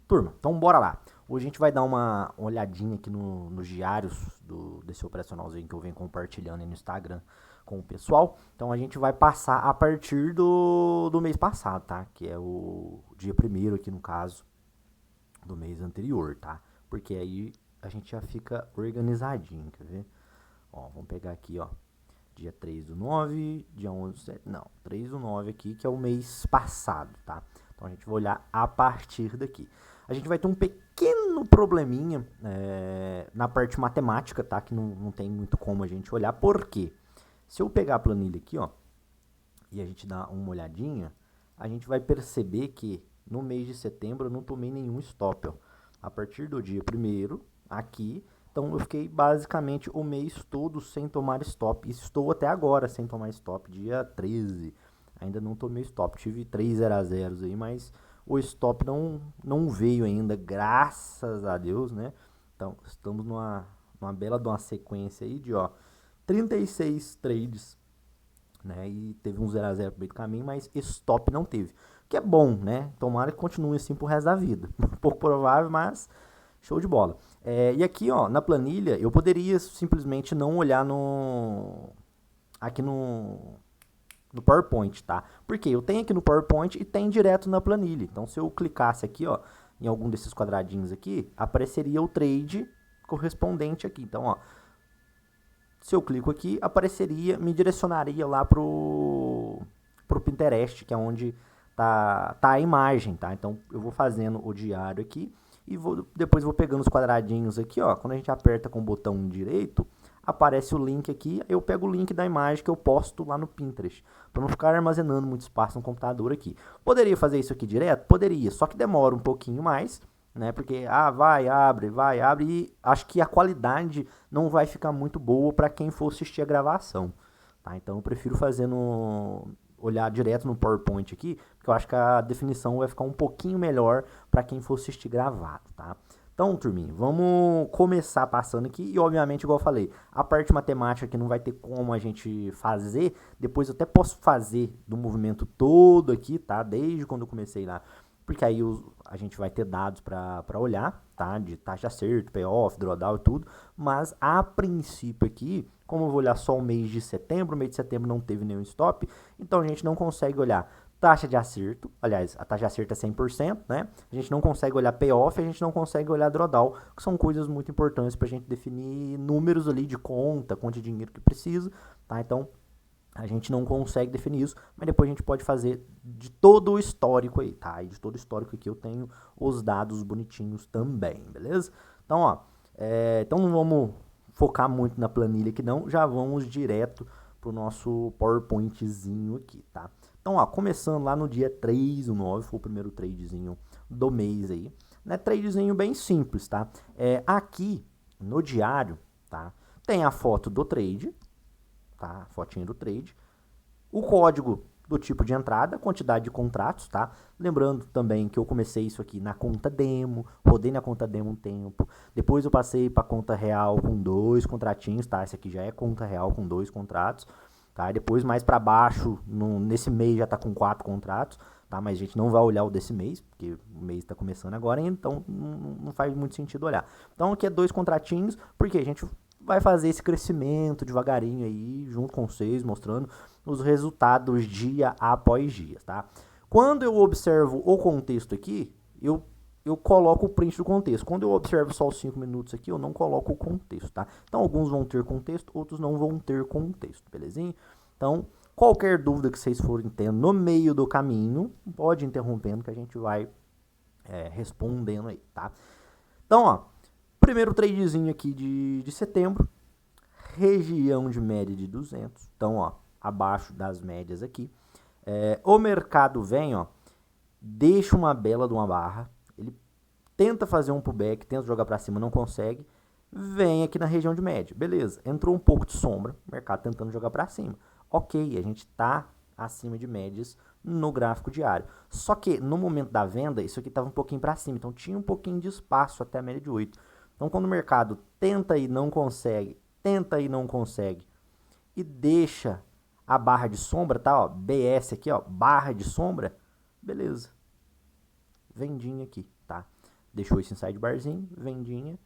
Turma, então bora lá. Hoje a gente vai dar uma olhadinha aqui nos diários desse operacionalzinho que eu venho compartilhando aí no Instagram com o pessoal. Então a gente vai passar a partir do mês passado, tá? Que é o dia primeiro aqui no caso do mês anterior, tá? Porque aí a gente já fica organizadinho, quer ver? Ó, vamos pegar aqui, ó. Dia 3 do 9, dia 11 do 7, não, 3 do 9 aqui, que é o mês passado, tá? Então a gente vai olhar a partir daqui. A gente vai ter um pequeno probleminha na parte matemática, tá? Que não tem muito como a gente olhar. Por quê? Se eu pegar a planilha aqui, ó, e a gente dar uma olhadinha, a gente vai perceber que no mês de setembro eu não tomei nenhum stop, ó. A partir do dia 1º, aqui, então eu fiquei basicamente o mês todo sem tomar stop. E estou até agora sem tomar stop, dia 13. Ainda não tomei stop. Tive 3 0 a 0 aí, mas o stop não veio ainda, graças a Deus, né? Então estamos numa bela de uma sequência aí de 36 trades, né? E teve um 0 a 0 no meio do caminho, mas stop não teve. O que é bom, né? Tomara que continue assim pro resto da vida. Um pouco provável, mas show de bola. E aqui, ó, na planilha, eu poderia simplesmente não olhar aqui no PowerPoint, tá? Porque eu tenho aqui no PowerPoint e tem direto na planilha. Então, se eu clicasse aqui, ó, em algum desses quadradinhos aqui, apareceria o trade correspondente aqui. Então, ó, se eu clico aqui, apareceria, me direcionaria lá pro Pinterest, que é onde tá a imagem, tá? Então eu vou fazendo o diário aqui e depois vou pegando os quadradinhos aqui, ó. Quando a gente aperta com o botão direito, aparece o link aqui, eu pego o link da imagem que eu posto lá no Pinterest, para não ficar armazenando muito espaço no computador aqui. Poderia fazer isso aqui direto? Poderia, só que demora um pouquinho mais, né? Porque vai, abre, e acho que a qualidade não vai ficar muito boa para quem for assistir a gravação, tá? Então eu prefiro olhar direto no PowerPoint aqui, porque eu acho que a definição vai ficar um pouquinho melhor para quem for assistir gravado, tá? Então, turminha, vamos começar passando aqui e, obviamente, igual eu falei, a parte matemática que não vai ter como a gente fazer, depois eu até posso fazer do movimento todo aqui, tá? Desde quando eu comecei lá, porque aí a gente vai ter dados para olhar, tá? De taxa acerto, payoff, drawdown e tudo, mas a princípio aqui, como eu vou olhar só o mês de setembro não teve nenhum stop, então a gente não consegue olhar taxa de acerto, aliás, a taxa de acerto é 100%, né? A gente não consegue olhar payoff, a gente não consegue olhar drawdown, que são coisas muito importantes para a gente definir números ali de conta, quanto de dinheiro que precisa, tá? Então, a gente não consegue definir isso, mas depois a gente pode fazer de todo o histórico aí, tá? E de todo o histórico aqui eu tenho os dados bonitinhos também, beleza? Então, ó, então não vamos focar muito na planilha aqui não, já vamos direto pro nosso PowerPointzinho aqui, tá? Então, ó, começando lá no dia 3 do 9, foi o primeiro tradezinho do mês aí, né? Tradezinho bem simples, tá? Aqui no diário, tá? Tem a foto do trade, tá? Fotinha do trade. O código do tipo de entrada, quantidade de contratos, tá? Lembrando também que eu comecei isso aqui na conta demo, rodei na conta demo um tempo, depois eu passei para conta real com 2 contratinhos, tá? Esse aqui já é conta real com 2 contratos, tá? Depois mais para baixo, nesse mês já tá com 4 contratos, tá? Mas a gente não vai olhar o desse mês, porque o mês está começando agora, então não faz muito sentido olhar. Então aqui é 2 contratinhos, porque a gente vai fazer esse crescimento devagarinho aí, junto com vocês, mostrando os resultados dia após dia, tá? Quando eu observo o contexto aqui, eu coloco o print do contexto. Quando eu observo só os 5 minutos aqui, eu não coloco o contexto, tá? Então, alguns vão ter contexto, outros não vão ter contexto, belezinha? Então, qualquer dúvida que vocês forem tendo no meio do caminho, pode ir interrompendo que a gente vai respondendo aí, tá? Então, ó, primeiro tradezinho aqui de setembro, região de média de 200. Então, ó, abaixo das médias aqui. O mercado vem, ó, deixa uma bela de uma barra. Ele tenta fazer um pullback, tenta jogar para cima, não consegue. Vem aqui na região de média. Beleza, entrou um pouco de sombra, mercado tentando jogar para cima. Ok, a gente tá acima de médias no gráfico diário. Só que no momento da venda, isso aqui estava um pouquinho para cima, então tinha um pouquinho de espaço até a média de 8. Então, quando o mercado tenta e não consegue, e deixa a barra de sombra, tá? Ó, BS aqui, ó, barra de sombra, beleza. Vendinha aqui, tá? deixou esse inside barzinho, vendinha,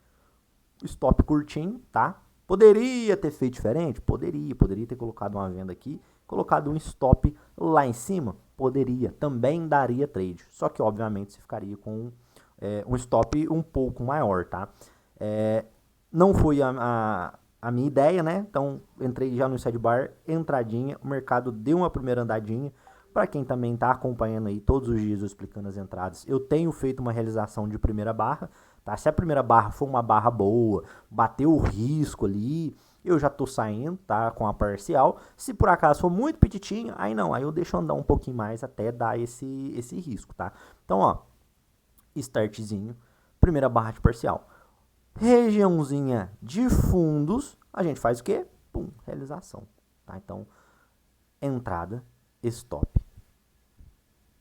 stop curtinho, tá? Poderia ter feito diferente? Poderia ter colocado uma venda aqui, colocado um stop lá em cima? Poderia, também daria trade, só que obviamente você ficaria com um stop um pouco maior, tá? Não foi a minha ideia, né? Então entrei já no sidebar, entradinha, o mercado deu uma primeira andadinha. Para quem também está acompanhando aí todos os dias eu explicando as entradas, eu tenho feito uma realização de primeira barra, tá? Se a primeira barra for uma barra boa, bateu o risco ali, eu já tô saindo, tá? Com a parcial. Se por acaso for muito petitinho, aí não, aí eu deixo andar um pouquinho mais até dar esse risco, tá? Então, ó, startzinho, primeira barra de parcial. Regiãozinha de fundos, a gente faz o quê? Pum, realização, tá? Então, entrada, stop,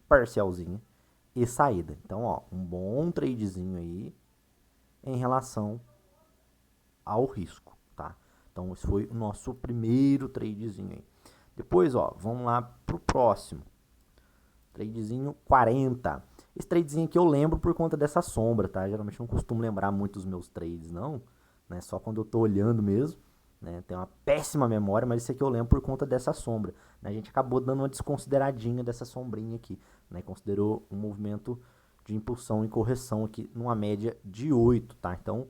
parcialzinha e saída. Então, ó, um bom tradezinho aí em relação ao risco, tá? Então, esse foi o nosso primeiro tradezinho aí. Depois, ó, vamos lá pro próximo. Tradezinho 40. Esse tradezinho aqui eu lembro por conta dessa sombra, tá? Geralmente não costumo lembrar muito dos meus trades, não, né? Só quando eu tô olhando mesmo, né? Tem uma péssima memória, mas esse aqui eu lembro por conta dessa sombra, né? A gente acabou dando uma desconsideradinha dessa sombrinha aqui, né? Considerou um movimento de impulsão e correção aqui numa média de 8, tá? Então,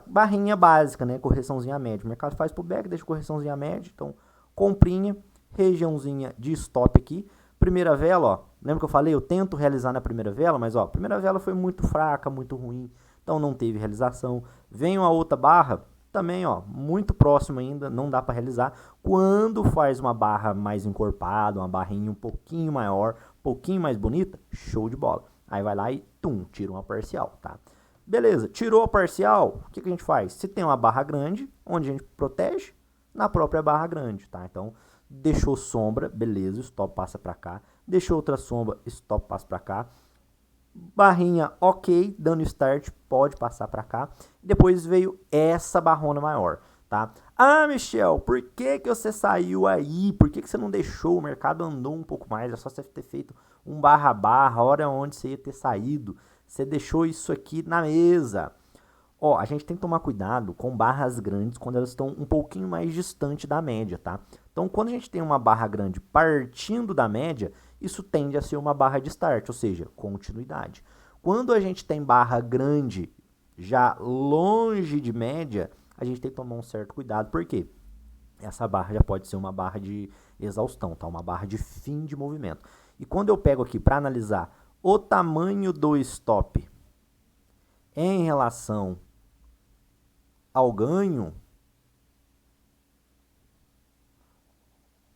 barrinha básica, né? Correçãozinha média. O mercado faz pullback, deixa correçãozinha média, então comprinha, regiãozinha de stop aqui. Primeira vela, ó, lembra que eu falei? Eu tento realizar na primeira vela, mas ó, a primeira vela foi muito fraca, muito ruim, então não teve realização. Vem uma outra barra, também, ó, muito próximo ainda, não dá para realizar. Quando faz uma barra mais encorpada, uma barrinha um pouquinho maior, um pouquinho mais bonita, show de bola. Aí vai lá e, tira uma parcial, tá? Beleza, tirou a parcial, o que a gente faz? Se tem uma barra grande, onde a gente protege? Na própria barra grande, tá? Então, deixou sombra, beleza, stop passa para cá. Deixou outra sombra, stop passa para cá. Barrinha ok, dando start, pode passar para cá. Depois veio essa barrona maior, tá? Ah, Michel, por que você saiu aí? Por que você não deixou? O mercado andou um pouco mais, é só você ter feito um barra, hora onde você ia ter saído. Você deixou isso aqui na mesa. Ó, a gente tem que tomar cuidado com barras grandes quando elas estão um pouquinho mais distante da média, tá? Então, quando a gente tem uma barra grande partindo da média, isso tende a ser uma barra de start, ou seja, continuidade. Quando a gente tem barra grande já longe de média, a gente tem que tomar um certo cuidado, porque essa barra já pode ser uma barra de exaustão, tá? Uma barra de fim de movimento. E quando eu pego aqui para analisar o tamanho do stop em relação ao ganho,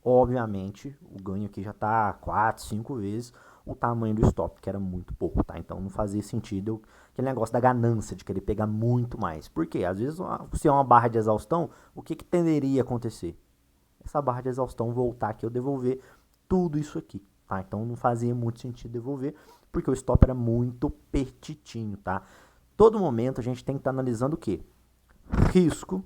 obviamente o ganho aqui já está 4, 5 vezes o tamanho do stop, que era muito pouco, tá? Então não fazia sentido aquele negócio da ganância de querer pegar muito mais. Por quê? Às vezes, se é uma barra de exaustão, o que tenderia a acontecer? Essa barra de exaustão voltar aqui, eu devolver tudo isso aqui, tá? Então não fazia muito sentido devolver, porque o stop era muito petitinho, tá? Todo momento a gente tem que estar analisando o quê? Risco,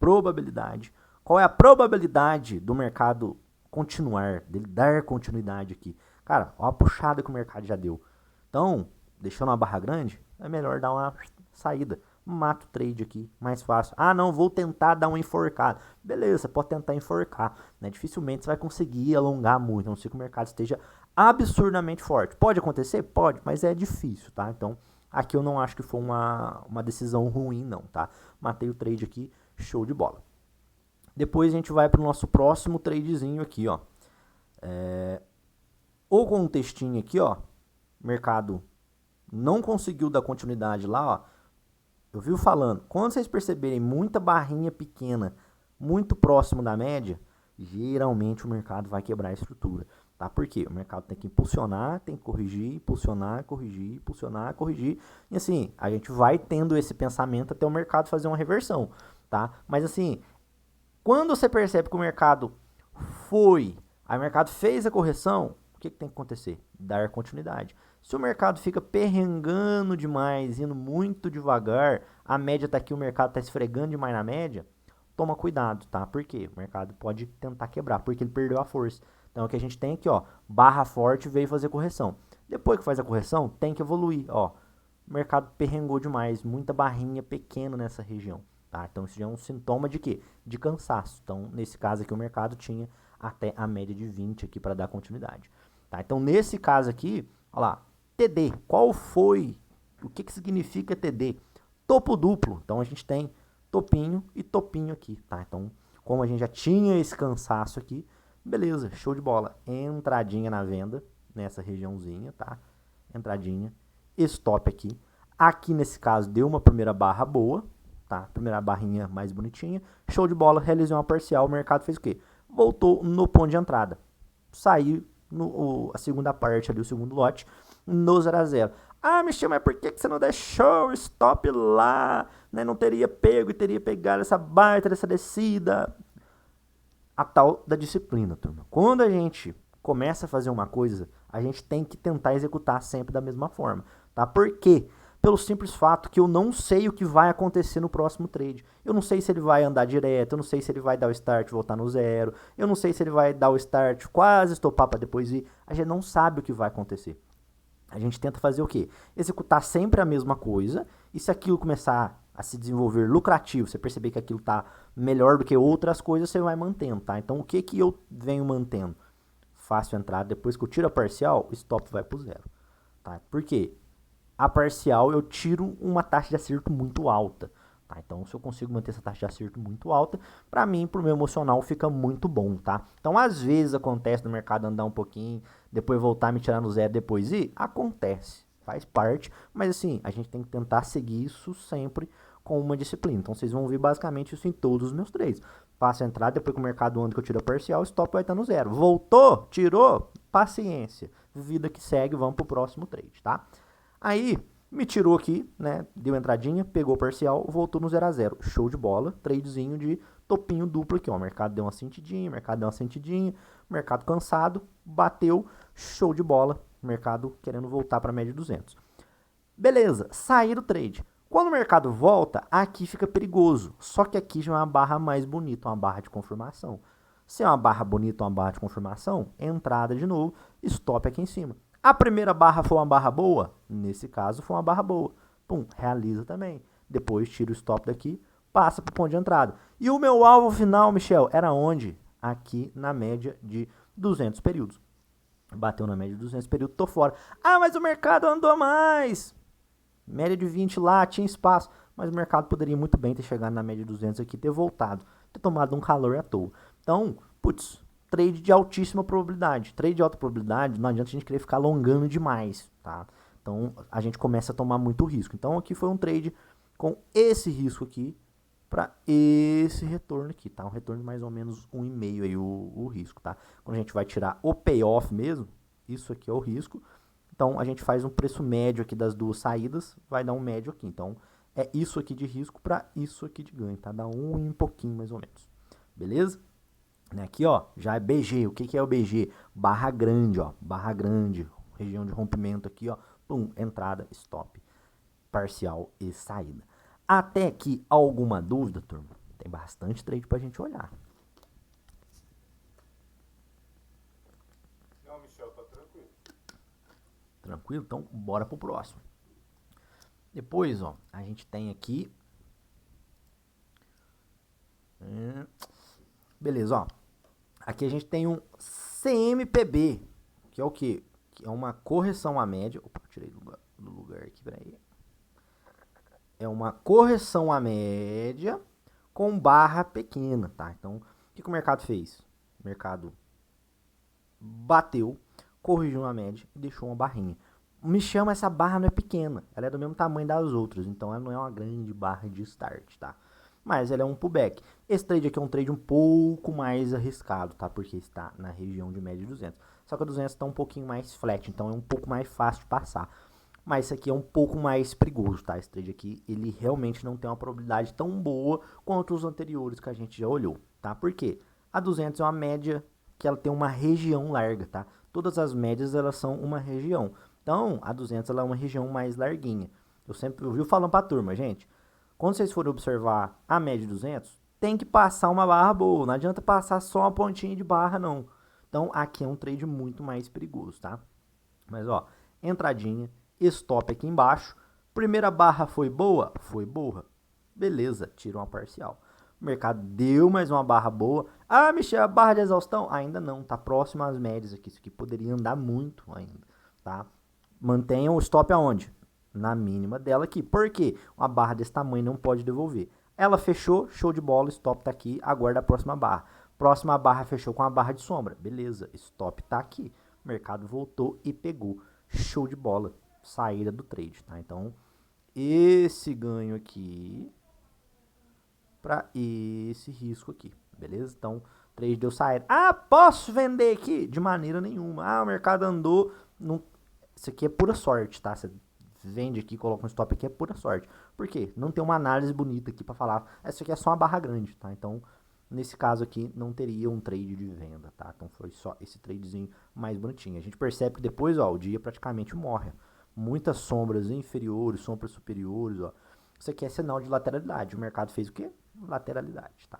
probabilidade. Qual é a probabilidade do mercado continuar, dele dar continuidade aqui? Cara, olha a puxada que o mercado já deu. Então, deixando uma barra grande, é melhor dar uma saída. Mata o trade aqui, mais fácil. Ah, não, vou tentar dar uma enforcada. Beleza, você pode tentar enforcar, né? Dificilmente você vai conseguir alongar muito, a não ser que o mercado esteja absurdamente forte. Pode acontecer? Pode, mas é difícil, tá? Então, aqui eu não acho que foi uma decisão ruim, não, tá? Matei o trade aqui, show de bola. Depois a gente vai para o nosso próximo tradezinho aqui, ó. O contextinho aqui, ó. Mercado não conseguiu dar continuidade lá, ó. Eu vivo falando, quando vocês perceberem muita barrinha pequena, muito próximo da média, geralmente o mercado vai quebrar a estrutura, tá? Por quê? O mercado tem que impulsionar, tem que corrigir, impulsionar, corrigir, impulsionar, corrigir. E assim, a gente vai tendo esse pensamento até o mercado fazer uma reversão, tá? Mas assim, quando você percebe que o mercado aí o mercado fez a correção, o que tem que acontecer? Dar continuidade. Se o mercado fica perrengando demais, indo muito devagar, a média está aqui, o mercado está esfregando demais na média, toma cuidado, tá? Por quê? O mercado pode tentar quebrar, porque ele perdeu a força. Então, o que a gente tem aqui, ó, barra forte veio fazer correção. Depois que faz a correção, tem que evoluir, ó. o mercado perrengou demais, muita barrinha pequena nessa região, tá? Então isso já é um sintoma de quê? De cansaço. Então, nesse caso aqui, o mercado tinha até a média de 20 aqui para dar continuidade, tá? Então, nesse caso aqui, olha lá, TD, qual foi? O que significa TD? Topo duplo. Então, a gente tem topinho e topinho aqui, tá? Então, como a gente já tinha esse cansaço aqui, beleza, show de bola. Entradinha na venda, nessa regiãozinha, tá? Entradinha, stop aqui. Aqui, nesse caso, deu uma primeira barra boa, tá? Primeira barrinha mais bonitinha. Show de bola, realizou uma parcial, o mercado fez o quê? Voltou no ponto de entrada. Saiu a segunda parte ali, o segundo lote, no 0 a 0. Ah, Michel, mas por que você não deixou o stop lá? Né? Não teria pego e teria pegado essa baita dessa descida. A tal da disciplina, turma. Quando a gente começa a fazer uma coisa, a gente tem que tentar executar sempre da mesma forma, tá? Por quê? Pelo simples fato que eu não sei o que vai acontecer no próximo trade. Eu não sei se ele vai andar direto, eu não sei se ele vai dar o start e voltar no zero, eu não sei se ele vai dar o start, quase estopar para depois ir. A gente não sabe o que vai acontecer. A gente tenta fazer o quê? Executar sempre a mesma coisa, e se aquilo começar a se desenvolver lucrativo, você perceber que aquilo está melhor do que outras coisas, você vai mantendo, tá? Então, o que eu venho mantendo? Fácil entrada, depois que eu tiro a parcial, o stop vai para o zero, tá? Por quê? A parcial eu tiro uma taxa de acerto muito alta, tá? Então, se eu consigo manter essa taxa de acerto muito alta, para mim, pro meu emocional, fica muito bom, tá? Então, às vezes acontece no mercado andar um pouquinho, depois voltar a me tirar no zero, depois ir, acontece, faz parte, mas assim, a gente tem que tentar seguir isso sempre com uma disciplina. Então, vocês vão ver basicamente isso em todos os meus trades. Faço a entrada, depois que o mercado anda que eu tiro a parcial, o stop vai estar no zero. Voltou, tirou, paciência. Vida que segue, vamos pro próximo trade, tá? Aí, me tirou aqui, né? Deu entradinha, pegou parcial, voltou no 0 a 0. Show de bola. Tradezinho de topinho duplo aqui, ó. O mercado deu uma sentidinha, mercado cansado, bateu, show de bola. Mercado querendo voltar para a média de 200. Beleza, saí do trade. Quando o mercado volta, aqui fica perigoso. Só que aqui já é uma barra mais bonita, uma barra de confirmação. Se é uma barra bonita, uma barra de confirmação, entrada de novo, stop aqui em cima. A primeira barra foi uma barra boa? Nesse caso, foi uma barra boa. Pum, realiza também. Depois tira o stop daqui, passa para o ponto de entrada. E o meu alvo final, Michel, era onde? Aqui na média de 200 períodos. Bateu na média de 200 períodos, tô fora. Ah, mas o mercado andou mais. Média de 20 lá, tinha espaço. Mas o mercado poderia muito bem ter chegado na média de 200 aqui, ter voltado, ter tomado um calor à toa. Então, putz, trade de altíssima probabilidade. Trade de alta probabilidade, não adianta a gente querer ficar alongando demais, tá? Então, a gente começa a tomar muito risco. Então, aqui foi um trade com esse risco aqui para esse retorno aqui, tá? Um retorno de mais ou menos 1,5 aí o risco, tá? Quando a gente vai tirar o payoff mesmo, isso aqui é o risco. Então, a gente faz um preço médio aqui das duas saídas, vai dar um médio aqui. Então, é isso aqui de risco para isso aqui de ganho, tá? Dá um e um pouquinho mais ou menos. Beleza? Aqui, ó, já é BG. O que é o BG? Barra grande, ó. Barra grande. Região de rompimento aqui, ó. Pum, entrada, stop. Parcial e saída. Até aqui, alguma dúvida, turma? Tem bastante trade pra gente olhar. Não, Michel, tá tranquilo. Tranquilo? Então, bora pro próximo. Depois, ó, a gente tem aqui... Beleza, ó. Aqui a gente tem um CMPB, que é o quê? Que é uma correção à média. Opa, tirei do lugar aqui, peraí. É uma correção à média com barra pequena, tá? Então, o que o mercado fez? O mercado bateu, corrigiu a média e deixou uma barrinha. Me chama, essa barra não é pequena, ela é do mesmo tamanho das outras, então ela não é uma grande barra de start, tá? Mas ela é um pullback. Esse trade aqui é um trade um pouco mais arriscado, tá? Porque está na região de média de 200. Só que a 200 está um pouquinho mais flat, então é um pouco mais fácil de passar. Mas esse aqui é um pouco mais perigoso, tá? Esse trade aqui, ele realmente não tem uma probabilidade tão boa quanto os anteriores que a gente já olhou, tá? Por quê? A 200 é uma média que ela tem uma região larga, tá? Todas as médias, elas são uma região. Então, a 200 ela é uma região mais larguinha. Eu sempre ouvi falando pra turma, gente, quando vocês forem observar a média de 200, tem que passar uma barra boa. Não adianta passar só uma pontinha de barra, não. Então, aqui é um trade muito mais perigoso, tá? Mas, ó, entradinha, stop aqui embaixo, Primeira barra foi boa? Foi boa. Beleza, tira uma parcial. O mercado deu mais uma barra boa. Ah, Michel, a barra de exaustão? Ainda não, tá próximo às médias aqui. Isso aqui poderia andar muito ainda, tá? Mantenha o stop aonde? Na mínima dela aqui. Por quê? Uma barra desse tamanho não pode devolver. Ela fechou, show de bola, stop tá aqui, aguarda a próxima barra. Próxima barra fechou com a barra de sombra. Beleza, stop tá aqui. O mercado voltou e pegou. Show de bola. Saída do trade, tá? Então, esse ganho aqui para esse risco aqui, beleza? Então, trade deu saída. Ah, posso vender aqui? De maneira nenhuma. Ah, o mercado andou. Não... Isso aqui é pura sorte, tá? Você vende aqui, coloca um stop aqui, é pura sorte. Por quê? Não tem uma análise bonita aqui para falar. Isso aqui é só uma barra grande, tá? Então, nesse caso aqui, não teria um trade de venda, tá? Então, foi só esse tradezinho mais bonitinho. A gente percebe que depois, ó, o dia praticamente morre. Muitas sombras inferiores, sombras superiores, ó. Isso aqui é sinal de lateralidade. O mercado fez o quê? Lateralidade, tá?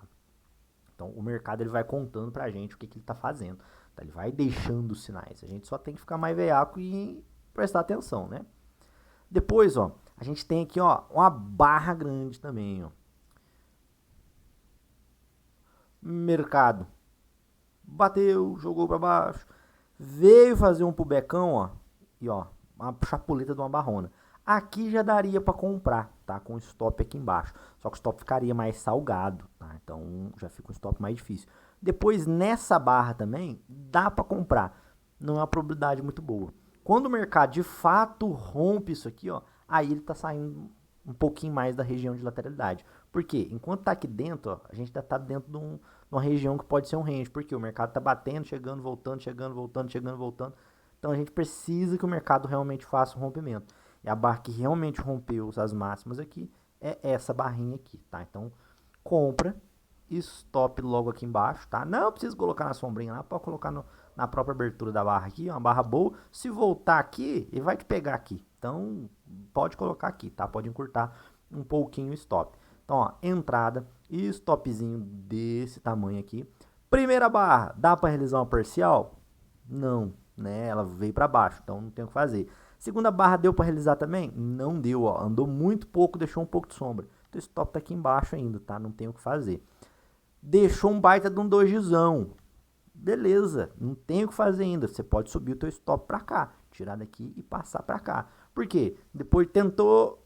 Então, o mercado ele vai contando pra gente o que, que ele tá fazendo. Tá? Ele vai deixando os sinais. A gente só tem que ficar mais veaco e prestar atenção, né? Depois, ó, a gente tem aqui, ó, uma barra grande também, ó. Mercado. Bateu, jogou pra baixo. Veio fazer um pubecão, ó. E, ó, uma chapuleta de uma barrona. Aqui já daria para comprar, tá? Com o stop aqui embaixo. Só que o stop ficaria mais salgado, tá? Então já fica um stop mais difícil. Depois nessa barra também dá para comprar. Não é uma probabilidade muito boa. Quando o mercado de fato rompe isso aqui, ó, aí ele tá saindo um pouquinho mais da região de lateralidade. Por quê? Enquanto tá aqui dentro, ó, a gente ainda tá dentro de uma região que pode ser um range. Porque o mercado tá batendo, chegando, voltando, chegando, voltando, chegando, voltando. Então a gente precisa que o mercado realmente faça um rompimento. E a barra que realmente rompeu as máximas aqui é essa barrinha aqui, tá? Então, compra, stop logo aqui embaixo, tá? Não precisa colocar na sombrinha lá, pode colocar na própria abertura da barra aqui, uma barra boa. Se voltar aqui, ele vai te pegar aqui. Então, pode colocar aqui, tá? Pode encurtar um pouquinho o stop. Então, ó, entrada e stopzinho desse tamanho aqui. Primeira barra, dá para realizar uma parcial? Não, né? Ela veio para baixo, então não tem o que fazer. Segunda barra deu para realizar também? Não deu, ó. Andou muito pouco, deixou um pouco de sombra. Então o stop tá aqui embaixo ainda, tá? Não tem o que fazer. Deixou um baita de um dojizão. Beleza, não tem o que fazer ainda. Você pode subir o teu stop para cá, tirar daqui e passar para cá. Por quê? Depois tentou,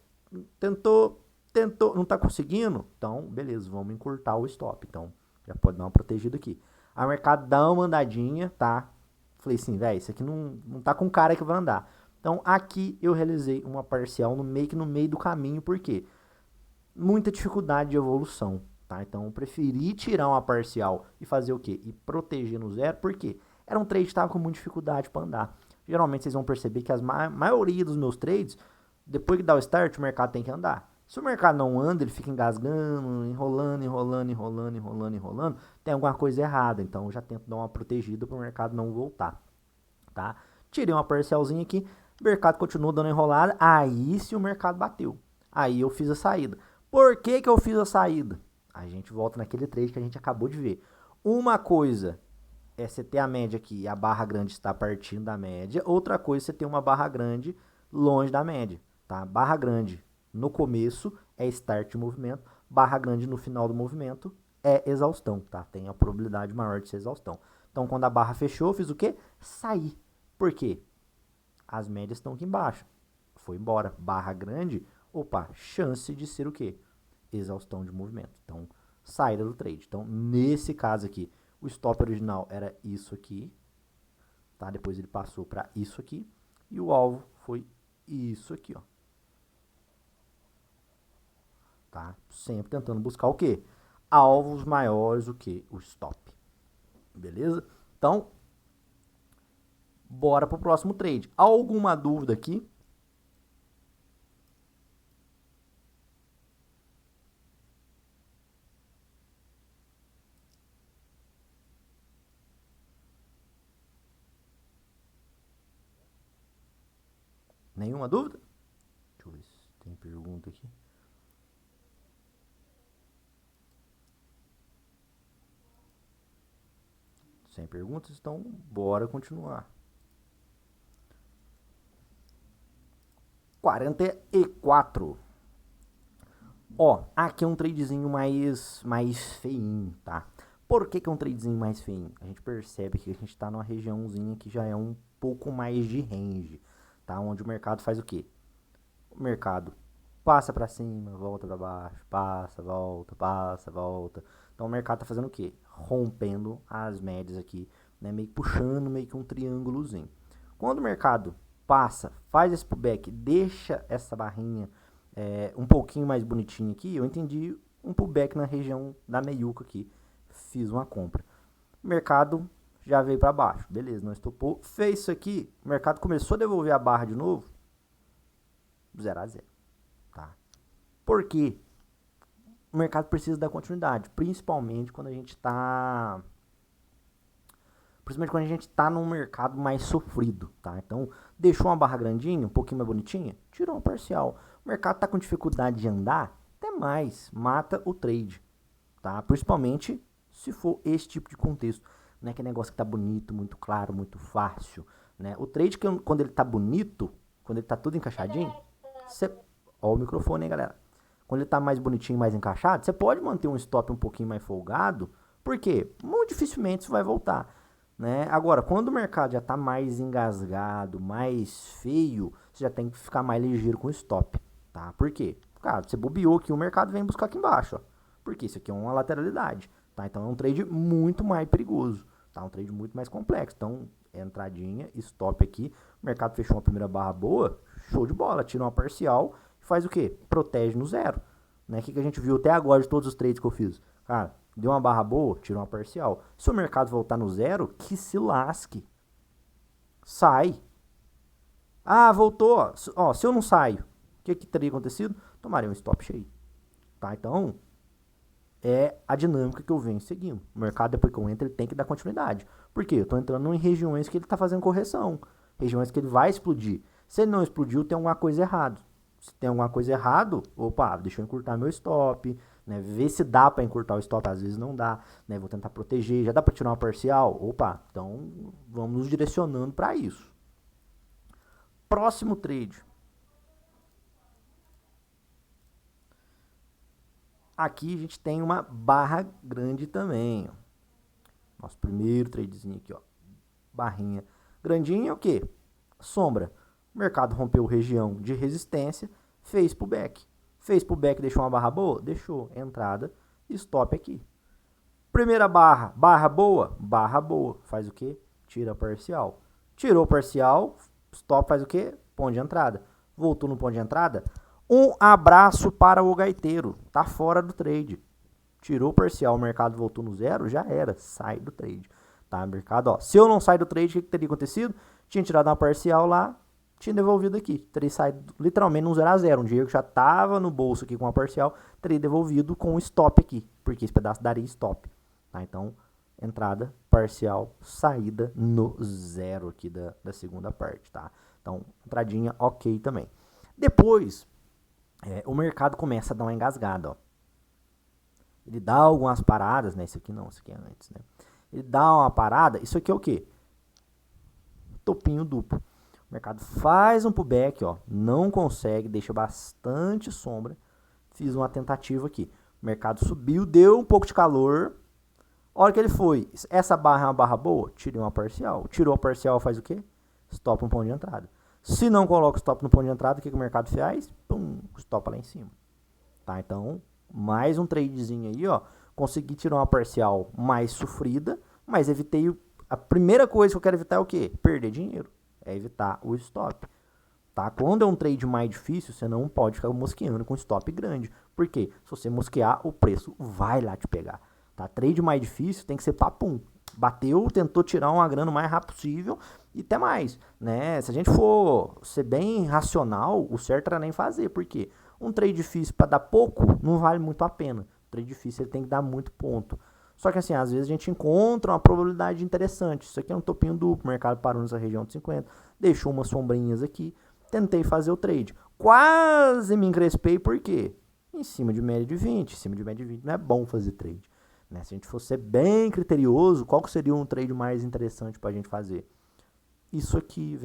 não tá conseguindo? Então, beleza, vamos encurtar o stop. Então, já pode dar uma protegida aqui. A mercado dá uma andadinha, tá? Falei assim, velho, isso aqui não tá com cara que vai andar. Então, aqui eu realizei uma parcial no meio do caminho, por quê? Muita dificuldade de evolução, tá? Então, eu preferi tirar uma parcial e fazer o quê? E proteger no zero, por quê? Era um trade que estava com muita dificuldade para andar. Geralmente, vocês vão perceber que a maioria dos meus trades, depois que dá o start, o mercado tem que andar. Se o mercado não anda, ele fica engasgando, enrolando, tem alguma coisa errada. Então, eu já tento dar uma protegida para o mercado não voltar, tá? Tirei uma parcialzinha aqui, o mercado continuou dando enrolada, aí se o mercado bateu, aí eu fiz a saída. Por que que eu fiz a saída? A gente volta naquele trade que a gente acabou de ver. Uma coisa é você ter a média aqui e a barra grande está partindo da média, outra coisa é você ter uma barra grande longe da média, tá? Barra grande no começo é start de movimento, barra grande no final do movimento é exaustão, tá? Tem a probabilidade maior de ser exaustão. Então, quando a barra fechou, eu fiz o quê? Saí. Por quê? As médias estão aqui embaixo. Foi embora. Barra grande, opa, chance de ser o quê? Exaustão de movimento. Então, saída do trade. Então, nesse caso aqui, o stop original era isso aqui, tá? Depois ele passou para isso aqui e o alvo foi isso aqui, ó. Tá? Sempre tentando buscar o quê? Alvos maiores do que o stop. Beleza? Então, bora pro próximo trade. Alguma dúvida aqui? Nenhuma dúvida? Deixa eu ver se tem pergunta aqui. Sem perguntas, então bora continuar. 44. Ó, aqui é um tradezinho mais feinho, tá? Por que é um tradezinho mais feinho? A gente percebe que a gente tá numa regiãozinha que já é um pouco mais de range, tá? Onde o mercado faz o quê? O mercado passa para cima, volta para baixo, passa, volta. Então o mercado tá fazendo o quê? Rompendo as médias aqui, né? Meio puxando meio que um triângulozinho. Quando o mercado passa, faz esse pullback, deixa essa barrinha um pouquinho mais bonitinha aqui, eu entendi um pullback na região da meiuca aqui. Fiz uma compra. O mercado já veio para baixo. Beleza, não estopou. Fez isso aqui, o mercado começou a devolver a barra de novo. 0 a 0. Tá? Por quê? O mercado precisa da continuidade, principalmente quando a gente está num mercado mais sofrido, tá? Então, deixou uma barra grandinha, um pouquinho mais bonitinha, tirou uma parcial. O mercado está com dificuldade de andar, até mais, mata o trade, tá? Principalmente se for esse tipo de contexto, né? Que é negócio que tá bonito, muito claro, muito fácil, né? O trade, quando ele tá bonito, quando ele tá tudo encaixadinho, ó o microfone aí, galera. Quando ele tá mais bonitinho, mais encaixado, você pode manter um stop um pouquinho mais folgado, porque muito dificilmente isso vai voltar, né? Agora, quando o mercado já tá mais engasgado, mais feio, você já tem que ficar mais ligeiro com o stop, tá? Por quê? Cara, você bobeou que o mercado vem buscar aqui embaixo, ó. Porque isso aqui é uma lateralidade, tá? Então é um trade muito mais perigoso, tá? Um trade muito mais complexo. Então, entradinha, stop aqui, o mercado fechou uma primeira barra boa, show de bola, tira uma parcial e faz o quê? Protege no zero, né? O que a gente viu até agora de todos os trades que eu fiz? Cara, deu uma barra boa, tirou uma parcial. Se o mercado voltar no zero, que se lasque. Sai. Ah, voltou. Ó, se eu não saio, o que teria acontecido? Tomaria um stop cheio, tá? Então, é a dinâmica que eu venho seguindo. O mercado, depois que eu entro, ele tem que dar continuidade. Por quê? Eu estou entrando em regiões que ele está fazendo correção. Regiões que ele vai explodir. Se ele não explodiu, tem alguma coisa errada. Se tem alguma coisa errada, opa, deixa eu encurtar meu stop, né? Ver se dá para encurtar o stop, às vezes não dá, né? Vou tentar proteger, já dá para tirar uma parcial? Opa, então vamos nos direcionando para isso. Próximo trade. Aqui a gente tem uma barra grande também, ó. Nosso primeiro tradezinho aqui, ó. Barrinha grandinha é o quê? Sombra. O mercado rompeu região de resistência, fez pullback. Fez pullback, deixou uma barra boa? Deixou. Entrada, stop aqui. Primeira barra, barra boa? Barra boa. Faz o quê? Tira a parcial. Tirou a parcial, stop faz o quê? Ponto de entrada. Voltou no ponto de entrada? Um abraço para o gaiteiro. Tá fora do trade. Tirou o parcial, o mercado voltou no zero, já era. Sai do trade. Tá, mercado, ó. Se eu não sair do trade, o que teria acontecido? Tinha tirado uma parcial lá, tinha devolvido aqui. Teria saído literalmente num 0 a 0. Um dinheiro que já tava no bolso aqui com a parcial, teria devolvido com o stop aqui. Porque esse pedaço daria stop. Tá, então, entrada, parcial, saída no zero aqui da segunda parte, tá? Então, entradinha ok também. Depois, o mercado começa a dar uma engasgada, ó. Ele dá algumas paradas, né? Isso aqui não, isso aqui é antes, né? Ele dá uma parada, isso aqui é o quê? Topinho duplo. O mercado faz um pullback, ó, não consegue, deixa bastante sombra. Fiz uma tentativa aqui. O mercado subiu, deu um pouco de calor. A hora que ele foi, essa barra é uma barra boa? Tirei uma parcial. Tirou a parcial, faz o quê? Stop no ponto de entrada. Se não coloca o stop no ponto de entrada, o que o mercado faz? Pum, stop lá em cima. Tá, então, mais um tradezinho aí, ó. Consegui tirar uma parcial mais sofrida, mas evitei. A primeira coisa que eu quero evitar é o quê? Perder dinheiro. É evitar o stop. Tá? Quando é um trade mais difícil, você não pode ficar mosqueando com stop grande. Por quê? Se você mosquear, o preço vai lá te pegar. Tá? Trade mais difícil tem que ser papum. Bateu, tentou tirar uma grana o mais rápido possível e até mais, né? Se a gente for ser bem racional, o certo era nem fazer. Por quê? Um trade difícil para dar pouco não vale muito a pena. O trade difícil ele tem que dar muito ponto. Só que assim, às vezes a gente encontra uma probabilidade interessante. Isso aqui é um topinho duplo, o mercado parou nessa região de 50, deixou umas sombrinhas aqui, tentei fazer o trade. Quase me encrespei, por quê? Em cima de média de 20. Em cima de média de 20 não é bom fazer trade. Né? Se a gente fosse bem criterioso, qual que seria um trade mais interessante para a gente fazer? Isso aqui,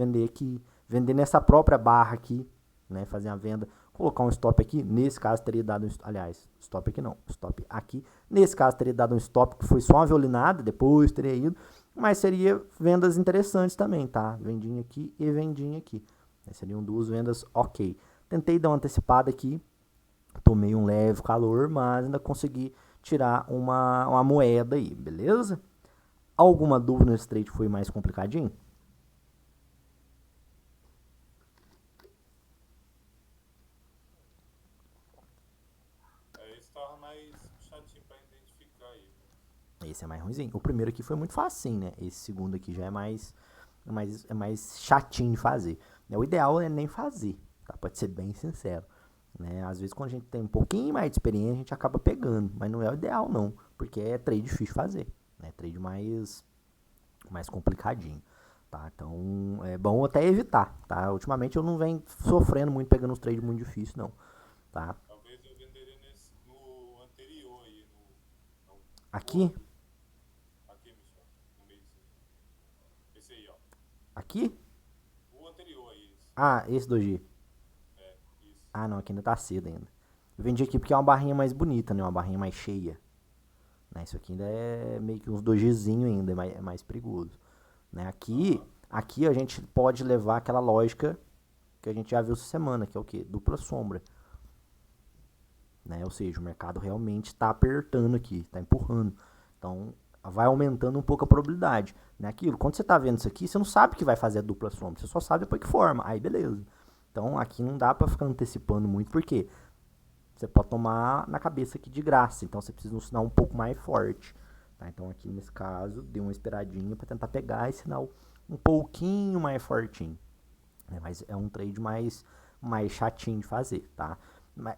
vender nessa própria barra aqui, né, fazer a venda, colocar um stop aqui, nesse caso teria dado aliás, stop aqui não, stop aqui, nesse caso teria dado um stop que foi só uma violinada, depois teria ido, mas seria vendas interessantes também, tá? Vendinha aqui e vendinha aqui. Seriam duas vendas ok. Tentei dar uma antecipada aqui, tomei um leve calor, mas ainda consegui tirar uma moeda aí, beleza? Alguma dúvida nesse trade foi mais complicadinho? Esse tava mais chatinho pra identificar aí. Esse é mais ruimzinho. O primeiro aqui foi muito facinho, né? Esse segundo aqui já é mais chatinho de fazer. O ideal é nem fazer, tá? Pode ser bem sincero. Né? Às vezes quando a gente tem um pouquinho mais de experiência, a gente acaba pegando. Mas não é o ideal, não. Porque é trade difícil de fazer. Né? Trade mais complicadinho. Tá? Então é bom até evitar. Tá? Ultimamente eu não venho sofrendo muito pegando uns trades muito difíceis, não. Tá? Talvez eu venderia no anterior aí, no Aqui? outro. Aqui, Michel. No meio disso. Esse aí, ó. Aqui? O anterior aí, esse. Ah, esse 2G. É, isso. Ah, não, aqui ainda tá cedo ainda. Eu vendi aqui porque é uma barrinha mais bonita, né? Uma barrinha mais cheia. Né? Isso aqui ainda é meio que uns 2Gzinho ainda, é mais perigoso. Né? Aqui a gente pode levar aquela lógica que a gente já viu essa semana, que é o quê? Dupla sombra. Né? Ou seja, o mercado realmente está apertando aqui, está empurrando. Então, vai aumentando um pouco a probabilidade. Né? Aquilo, quando você está vendo isso aqui, você não sabe que vai fazer a dupla sombra, você só sabe depois que forma. Aí, beleza. Então, aqui não dá para ficar antecipando muito, porque você pode tomar na cabeça aqui de graça. Então, você precisa de um sinal um pouco mais forte. Tá? Então, aqui nesse caso, dei uma esperadinha para tentar pegar esse sinal um pouquinho mais fortinho. Né? Mas é um trade mais chatinho de fazer, tá?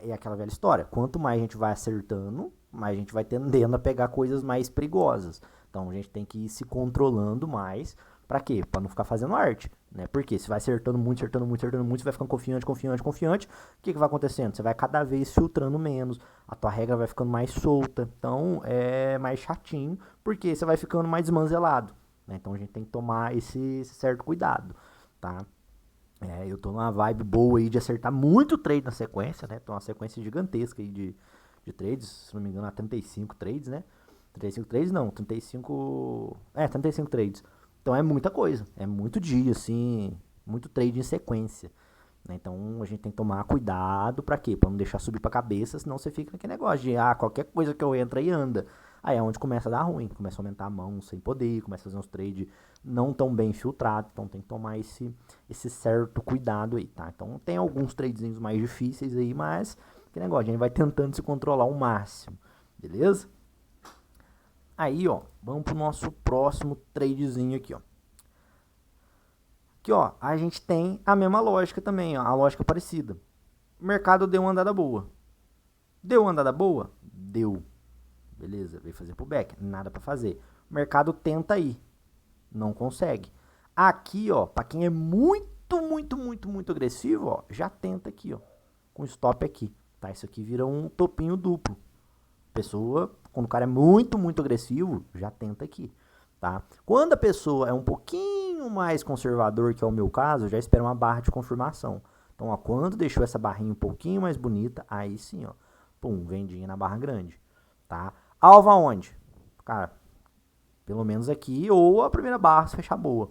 É aquela velha história. Quanto mais a gente vai acertando, mais a gente vai tendendo a pegar coisas mais perigosas. Então a gente tem que ir se controlando mais. Pra quê? Pra não ficar fazendo arte. Né? Porque se vai acertando muito, acertando muito, acertando muito, você vai ficando confiante, confiante, confiante. O que vai acontecendo? Você vai cada vez filtrando menos. A tua regra vai ficando mais solta. Então é mais chatinho. Porque você vai ficando mais desmanzelado. Né? Então a gente tem que tomar esse certo cuidado. Tá? Eu tô numa vibe boa aí de acertar muito trade na sequência, né? Tô uma sequência gigantesca aí de trades, se não me engano, há 35 trades, né? 35 trades não, 35. 35 trades. Então é muita coisa, é muito dia, assim, muito trade em sequência. Né? Então a gente tem que tomar cuidado pra quê? Pra não deixar subir pra cabeça, senão você fica naquele negócio de, qualquer coisa que eu entro aí anda. Aí é onde começa a dar ruim, começa a aumentar a mão sem poder, começa a fazer uns trades não tão bem filtrados, então tem que tomar esse certo cuidado aí, tá? Então tem alguns tradezinhos mais difíceis aí, mas que negócio, a gente vai tentando se controlar ao máximo, beleza? Aí, ó, vamos pro nosso próximo tradezinho aqui, ó. Aqui, ó, a gente tem a mesma lógica também, ó, a lógica parecida. O mercado deu uma andada boa. Deu uma andada boa? Deu. Beleza, veio fazer pullback, nada para fazer. O mercado tenta ir, não consegue. Aqui, ó, para quem é muito, muito, muito, muito agressivo, ó, já tenta aqui, ó, com stop aqui, tá? Isso aqui vira um topinho duplo. Pessoa, quando o cara é muito, muito agressivo, já tenta aqui, tá? Quando a pessoa é um pouquinho mais conservador, que é o meu caso, já espera uma barra de confirmação. Então, ó, quando deixou essa barrinha um pouquinho mais bonita, aí sim, ó, pum, vendinha na barra grande, tá? Alvo aonde? Cara, pelo menos aqui, ou a primeira barra se fechar boa.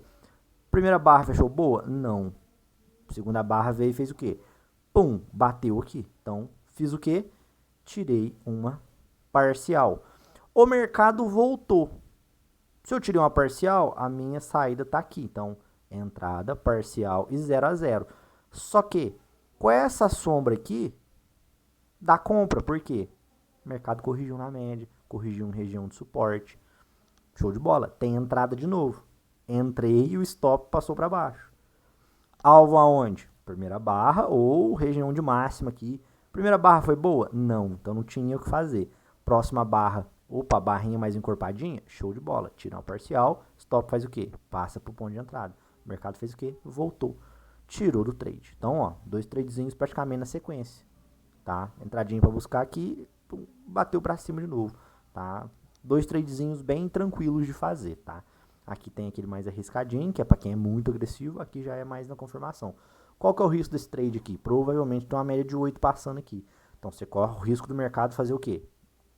Primeira barra fechou boa? Não. Segunda barra veio e fez o quê? Pum, bateu aqui. Então, fiz o quê? Tirei uma parcial. O mercado voltou. Se eu tirei uma parcial, a minha saída tá aqui. Então, entrada, parcial e 0 a 0. Só que, com essa sombra aqui, dá compra. Por quê? O mercado corrigiu na média, corrigiu em região de suporte. Show de bola. Tem entrada de novo. Entrei e o stop passou para baixo. Alvo aonde? Primeira barra ou região de máxima aqui. Primeira barra foi boa? Não, então não tinha o que fazer. Próxima barra, opa, barrinha mais encorpadinha? Show de bola. Tira uma parcial, stop faz o quê? Passa pro ponto de entrada. O mercado fez o quê? Voltou. Tirou do trade. Então, ó, dois tradezinhos praticamente na sequência. Tá? Entradinha para buscar aqui, bateu para cima de novo. Tá? Dois tradezinhos bem tranquilos de fazer, tá? Aqui tem aquele mais arriscadinho, que é para quem é muito agressivo, aqui já é mais na confirmação. Qual que é o risco desse trade aqui? Provavelmente tem uma média de 8 passando aqui. Então você corre o risco do mercado fazer o quê?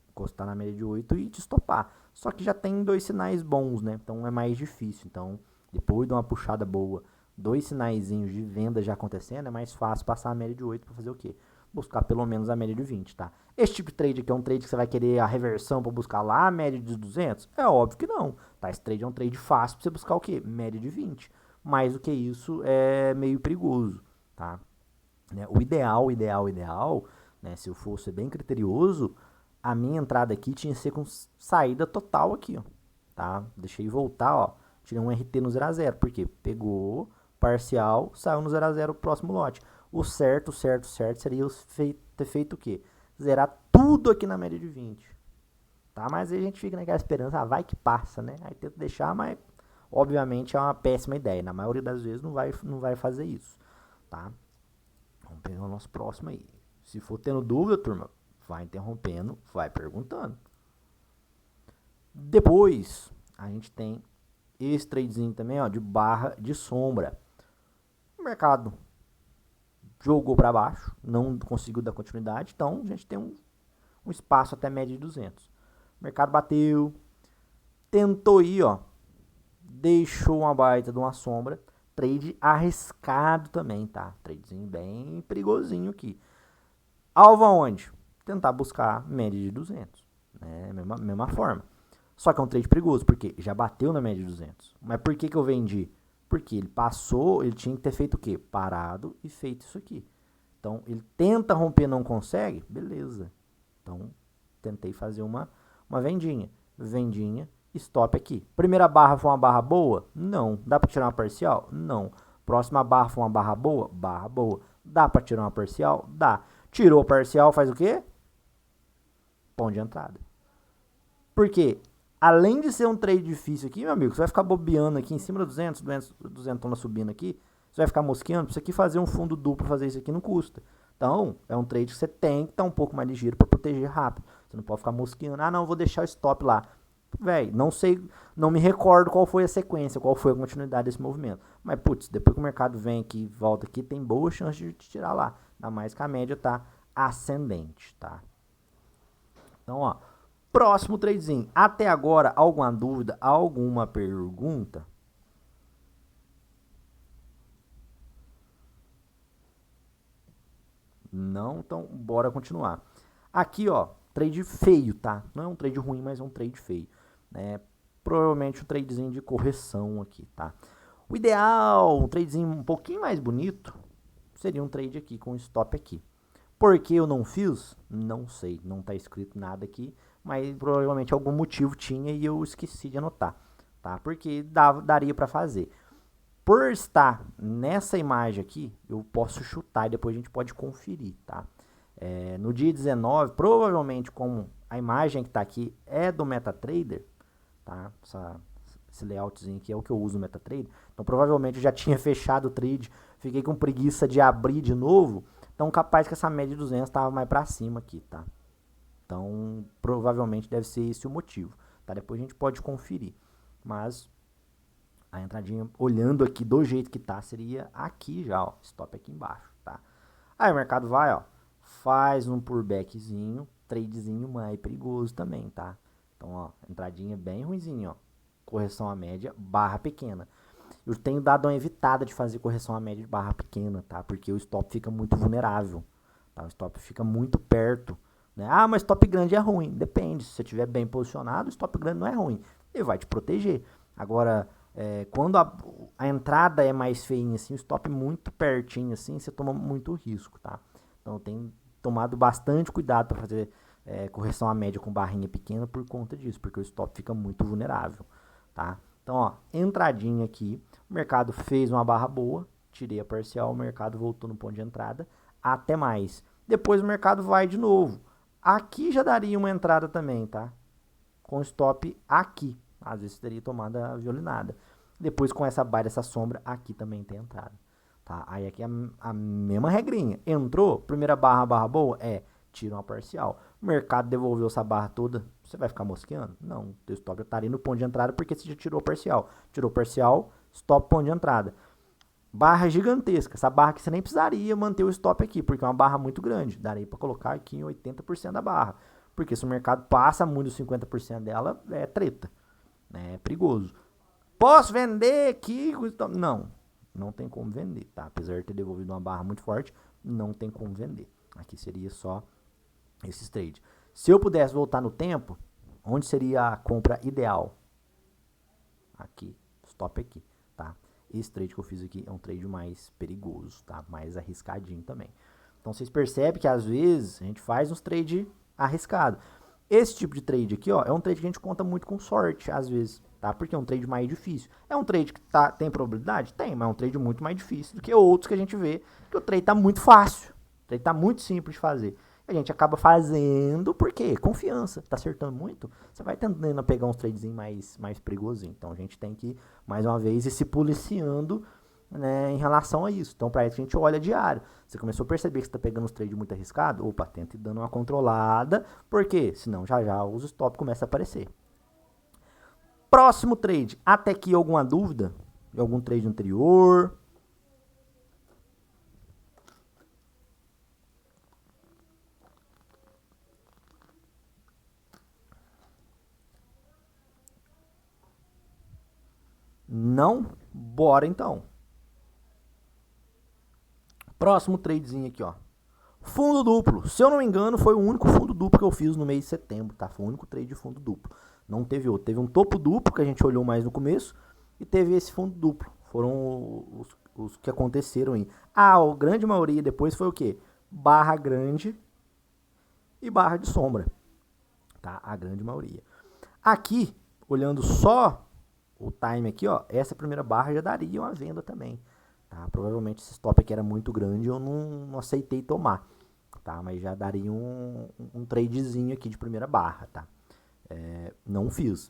Encostar na média de 8 e te estopar. Só que já tem 2 sinais bons, né? Então é mais difícil. Então, depois de uma puxada boa, 2 sinaizinhos de venda já acontecendo, é mais fácil passar a média de 8 para fazer o quê? Buscar pelo menos a média de 20, tá? Esse tipo de trade aqui é um trade que você vai querer a reversão para buscar lá a média de 200? É óbvio que não, tá? Esse trade é um trade fácil para você buscar o quê? Média de 20. Mais do que isso é meio perigoso, tá? Né? O ideal, né? Se eu fosse bem criterioso, a minha entrada aqui tinha que ser com saída total aqui, ó, tá? Deixei voltar, ó, tirei um RT no 0 a 0, porque pegou parcial, saiu no 0 a 0 o próximo lote. O certo seria ter feito o quê? Zerar tudo aqui na média de 20, tá? Mas aí a gente fica naquela esperança, vai que passa, né? Aí tenta deixar, mas obviamente é uma péssima ideia. Na maioria das vezes não vai fazer isso, tá? Vamos pegar o nosso próximo aí. Se for tendo dúvida, turma, vai interrompendo, vai perguntando. Depois, a gente tem esse tradezinho também, ó, de barra de sombra. O mercado jogou para baixo, não conseguiu dar continuidade, então a gente tem um espaço até média de 200. O mercado bateu, tentou ir, ó, deixou uma baita de uma sombra. Trade arriscado também, tá? Tradezinho bem perigosinho aqui. Alvo aonde? Tentar buscar média de 200, né? Mesma forma. Só que é um trade perigoso, porque já bateu na média de 200. Mas por que eu vendi? Porque ele passou, ele tinha que ter feito o quê? Parado e feito isso aqui. Então, ele tenta romper, não consegue? Beleza. Então, tentei fazer uma vendinha. Vendinha, stop aqui. Primeira barra foi uma barra boa? Não. Dá para tirar uma parcial? Não. Próxima barra foi uma barra boa? Barra boa. Dá para tirar uma parcial? Dá. Tirou a parcial, faz o quê? Ponto de entrada. Por quê? Além de ser um trade difícil aqui, meu amigo, você vai ficar bobeando aqui em cima do 200 subindo aqui, você vai ficar mosqueando, isso aqui fazer um fundo duplo, fazer isso aqui não custa. Então, é um trade que você tem que estar um pouco mais ligeiro para proteger rápido. Você não pode ficar mosqueando, não, vou deixar o stop lá. Véi, não sei, não me recordo qual foi a sequência, qual foi a continuidade desse movimento. Mas, putz, depois que o mercado vem aqui, volta aqui, tem boa chance de te tirar lá. Ainda mais que a média tá ascendente, tá? Então, ó, próximo tradezinho. Até agora, alguma dúvida, alguma pergunta? Não, então bora continuar. Aqui, ó, trade feio, tá? Não é um trade ruim, mas é um trade feio, né? Provavelmente um tradezinho de correção aqui, tá? O ideal, um tradezinho um pouquinho mais bonito, seria um trade aqui com stop aqui. Por que eu não fiz? Não sei, não tá escrito nada aqui, mas provavelmente algum motivo tinha e eu esqueci de anotar, tá? Porque daria para fazer. Por estar nessa imagem aqui, eu posso chutar e depois a gente pode conferir, tá? No dia 19, provavelmente como a imagem que está aqui é do MetaTrader, tá? Esse layoutzinho aqui é o que eu uso no MetaTrader. Então provavelmente eu já tinha fechado o trade, fiquei com preguiça de abrir de novo. Então capaz que essa média de 200 estava mais para cima aqui, tá? Então provavelmente deve ser esse o motivo, tá? Depois a gente pode conferir. Mas a entradinha, olhando aqui do jeito que tá, seria aqui já, ó. Stop aqui embaixo, tá? Aí o mercado vai, ó. Faz um pullbackzinho, tradezinho mais perigoso também, tá? Então, ó, entradinha bem ruimzinho, ó. Correção à média, barra pequena. Eu tenho dado uma evitada de fazer correção à média de barra pequena, tá? Porque o stop fica muito vulnerável, tá? O stop fica muito perto, né? Ah, mas stop grande é ruim. Depende, se você estiver bem posicionado, o stop grande não é ruim. Ele vai te proteger. Agora, quando a entrada é mais feinha, assim, o stop muito pertinho, assim, você toma muito risco, tá? Então, eu tenho tomado bastante cuidado para fazer correção à média com barrinha pequena por conta disso, porque o stop fica muito vulnerável, tá? Então, ó, entradinha aqui, o mercado fez uma barra boa, tirei a parcial, o mercado voltou no ponto de entrada, até mais. Depois o mercado vai de novo. Aqui já daria uma entrada também, tá? Com stop aqui. Às vezes teria tomado a violinada. Depois com essa barra, essa sombra, aqui também tem entrada. Tá? Aí aqui é a mesma regrinha. Entrou, primeira barra boa, tira uma parcial. O mercado devolveu essa barra toda, você vai ficar mosqueando? Não, o teu stop estaria no ponto de entrada porque você já tirou parcial. Tirou parcial, stop ponto de entrada. barra gigantesca. Essa barra que você nem precisaria manter o stop aqui, porque é uma barra muito grande. Daria para colocar aqui em 80% da barra. Porque se o mercado passa muito dos 50% dela, é treta. Né? É perigoso. Posso vender aqui? Não, não tem como vender, tá? Apesar de ter devolvido uma barra muito forte, não tem como vender. Aqui seria só esses trades. Se eu pudesse voltar no tempo, onde seria a compra ideal? Aqui, stop aqui, tá? Esse trade que eu fiz aqui é um trade mais perigoso, tá? Mais arriscadinho também. Então vocês percebem que às vezes a gente faz uns trade arriscado. Esse tipo de trade aqui, ó, é um trade que a gente conta muito com sorte, às vezes, tá? Porque é um trade mais difícil. É um trade que tem probabilidade? Tem, mas é um trade muito mais difícil do que outros que a gente vê, que o trade tá muito fácil. O trade tá muito simples de fazer. A gente acaba fazendo, por quê? Confiança. Tá acertando muito, você vai tentando pegar uns tradezinhos mais perigosinhos. Então a gente tem que, mais uma vez, ir se policiando, né, em relação a isso. Então, para isso a gente olha diário. Você começou a perceber que você está pegando os trades muito arriscados? Opa, tenta ir dando uma controlada, porque senão já os stop começam a aparecer. Próximo trade. Até aqui alguma dúvida? De algum trade anterior? Não? Bora então. Próximo tradezinho aqui, ó. Fundo duplo. Se eu não me engano, foi o único fundo duplo que eu fiz no mês de setembro, tá? Foi o único trade de fundo duplo. Não teve outro. Teve um topo duplo, que a gente olhou mais no começo, e teve esse fundo duplo. Foram os que aconteceram aí. A grande maioria depois foi o quê? Barra grande e barra de sombra. Tá? A grande maioria. Aqui, olhando só o time aqui, ó, essa primeira barra já daria uma venda também. Tá? Provavelmente esse stop aqui era muito grande e eu não aceitei tomar. Tá? Mas já daria um tradezinho aqui de primeira barra. Tá? Não fiz.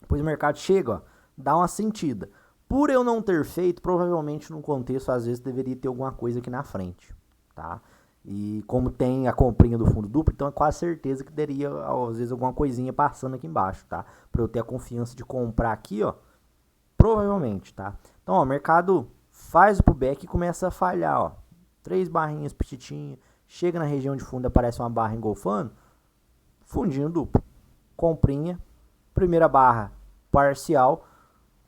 Depois o mercado chega, ó, dá uma sentida. Por eu não ter feito, provavelmente no contexto, às vezes deveria ter alguma coisa aqui na frente. Tá? E como tem a comprinha do fundo duplo, então é quase certeza que teria, às vezes, alguma coisinha passando aqui embaixo. Tá? Para eu ter a confiança de comprar aqui, ó, provavelmente. Tá? Então, ó, o mercado faz o pullback e começa a falhar, ó. 3 barrinhas petitinhas, chega na região de fundo, aparece uma barra engolfando, fundinho duplo, comprinha, primeira barra parcial,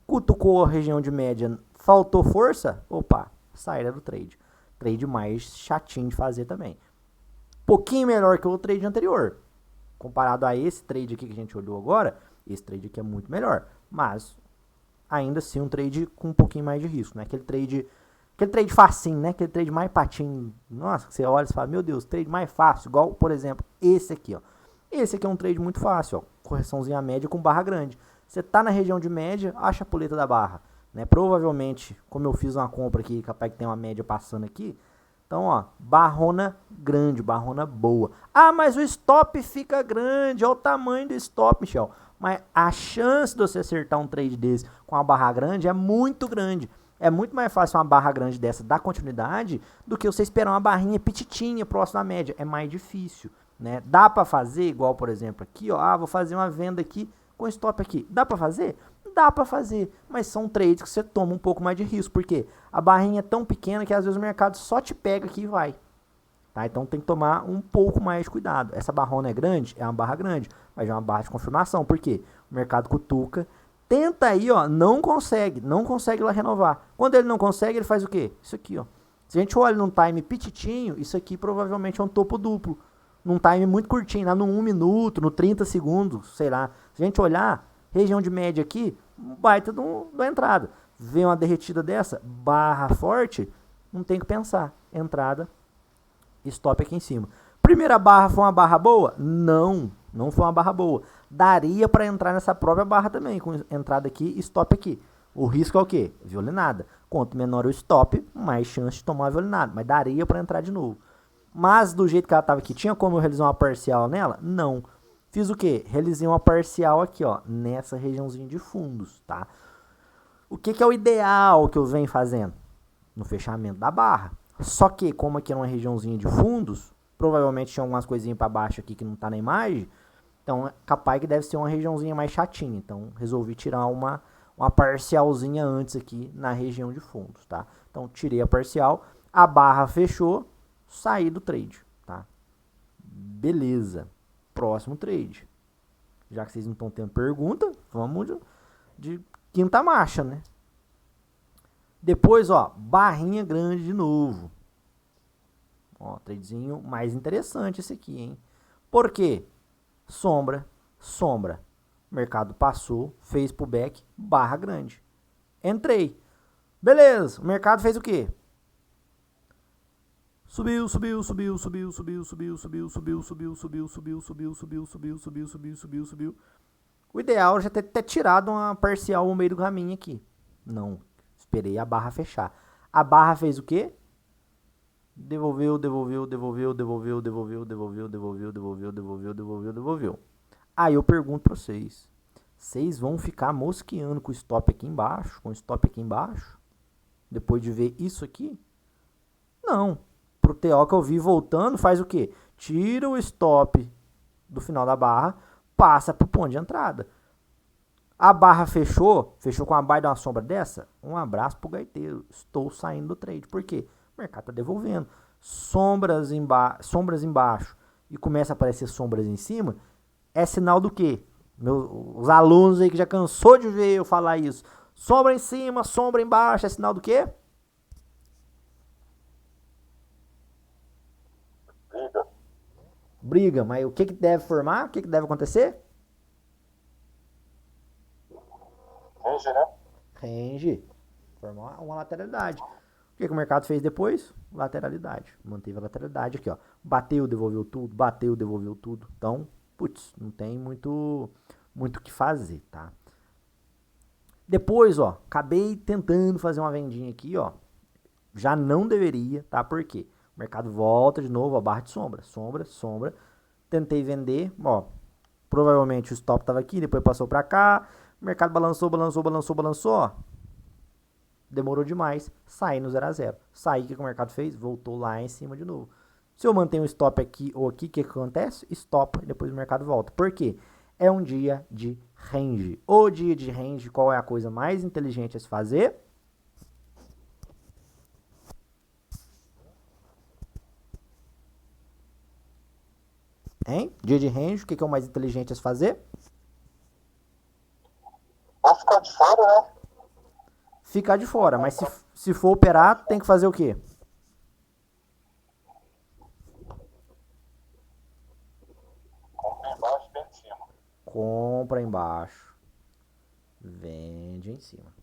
cutucou a região de média, faltou força, opa, saída do trade. Trade mais chatinho de fazer também. Pouquinho melhor que o trade anterior. Comparado a esse trade aqui que a gente olhou agora, esse trade aqui é muito melhor, mas ainda assim um trade com um pouquinho mais de risco, né? Aquele trade facinho, né? Aquele trade mais patinho. Nossa, você olha e fala, meu Deus, trade mais fácil. Igual, por exemplo, esse aqui, ó. Esse aqui é um trade muito fácil, ó. Correçãozinha média com barra grande. Você tá na região de média, acha a puleta da barra, né? Provavelmente, como eu fiz uma compra aqui, capaz que tem uma média passando aqui. Então, ó, barrona grande, barrona boa. Ah, mas o stop fica grande, olha o tamanho do stop, Michel. Mas a chance de você acertar um trade desse com uma barra grande é muito grande. É muito mais fácil uma barra grande dessa dar continuidade do que você esperar uma barrinha petitinha próxima à média. É mais difícil, né? Dá para fazer, igual por exemplo aqui, ó. Ah, vou fazer uma venda aqui com stop aqui. Dá para fazer? Dá para fazer, mas são trades que você toma um pouco mais de risco. Porque a barrinha é tão pequena que às vezes o mercado só te pega aqui e vai. Tá? Então tem que tomar um pouco mais de cuidado. Essa barrona é grande? É uma barra grande, mas é uma barra de confirmação. Por quê? O mercado cutuca, tenta aí, ó, não consegue lá renovar. Quando ele não consegue, ele faz o quê? Isso aqui, ó. Se a gente olha num time petitinho, isso aqui provavelmente é um topo duplo. Num time muito curtinho, lá no 1 minuto, no 30 segundos, sei lá. Se a gente olhar, região de média aqui, baita da entrada. Vem uma derretida dessa, barra forte, não tem que pensar. Entrada, stop aqui em cima. Primeira barra foi uma barra boa? Não foi uma barra boa. Daria para entrar nessa própria barra também, com entrada aqui e stop aqui. O risco é o quê? Violinada. Quanto menor o stop, mais chance de tomar a violinada. Mas daria para entrar de novo. Mas do jeito que ela estava aqui, tinha como eu realizar uma parcial nela? Não. Fiz o quê? Realizei uma parcial aqui, ó, nessa regiãozinha de fundos, tá? O que é o ideal que eu venho fazendo? No fechamento da barra. Só que, como aqui é uma regiãozinha de fundos, provavelmente tinha algumas coisinhas para baixo aqui que não tá na imagem, então é capaz que deve ser uma regiãozinha mais chatinha. Então, resolvi tirar uma uma parcialzinha antes aqui na região de fundos, tá? Então, tirei a parcial, a barra fechou, saí do trade, tá? Beleza. Próximo trade. Já que vocês não estão tendo pergunta, vamos de quinta marcha, né? Depois, ó, barrinha grande de novo. Ó, tradezinho mais interessante esse aqui, hein? Por quê? Sombra, sombra. Mercado passou, fez pullback, barra grande. Entrei. Beleza, o mercado fez o quê? Subiu, subiu, subiu, subiu, subiu, subiu, subiu, subiu, subiu, subiu, subiu, subiu, subiu, subiu, subiu, subiu, subiu, subiu. O ideal é já ter tirado uma parcial no meio do caminho aqui. Não, esperei a barra fechar. A barra fez o quê? Devolveu, devolveu, devolveu, devolveu, devolveu, devolveu, devolveu, devolveu, devolveu, devolveu, devolveu. Aí eu pergunto pra vocês. Vocês vão ficar mosqueando com o stop aqui embaixo? Com o stop aqui embaixo? Depois de ver isso aqui? Não. Pro TO que eu vi voltando, faz o quê? Tira o stop do final da barra, passa pro ponto de entrada. A barra fechou com a barra de uma sombra dessa? Um abraço pro gaiteiro. Estou saindo do trade. Por quê? O mercado tá devolvendo. Sombras embaixo e começa a aparecer sombras em cima, é sinal do quê? Os alunos aí que já cansou de ver eu falar isso. Sombra em cima, sombra embaixo, é sinal do quê? Briga, mas o que deve formar? O que deve acontecer? Range, né? Range. Formar uma lateralidade. O que o mercado fez depois? Lateralidade. Manteve a lateralidade aqui, ó. Bateu, devolveu tudo. Bateu, devolveu tudo. Então, putz, não tem muito o que fazer, tá? Depois, ó, acabei tentando fazer uma vendinha aqui, ó. Já não deveria, tá? Por quê? O mercado volta de novo a barra de sombra. Sombra, sombra. Tentei vender, ó. Provavelmente o stop tava aqui, depois passou pra cá. O mercado balançou, balançou, balançou, balançou, ó. Demorou demais, saí no 0 a 0. Saí, o que o mercado fez? Voltou lá em cima de novo. Se eu mantenho o stop aqui ou aqui, o que acontece? Stop e depois o mercado volta. Por quê? É um dia de range. O dia de range, qual é a coisa mais inteligente a se fazer? Hein? Dia de range, o que é o mais inteligente a se fazer? Vai ficar de fora, né? Ficar de fora, mas se for operar, tem que fazer o quê? Compra embaixo, bem em cima. Compra embaixo, vende em cima.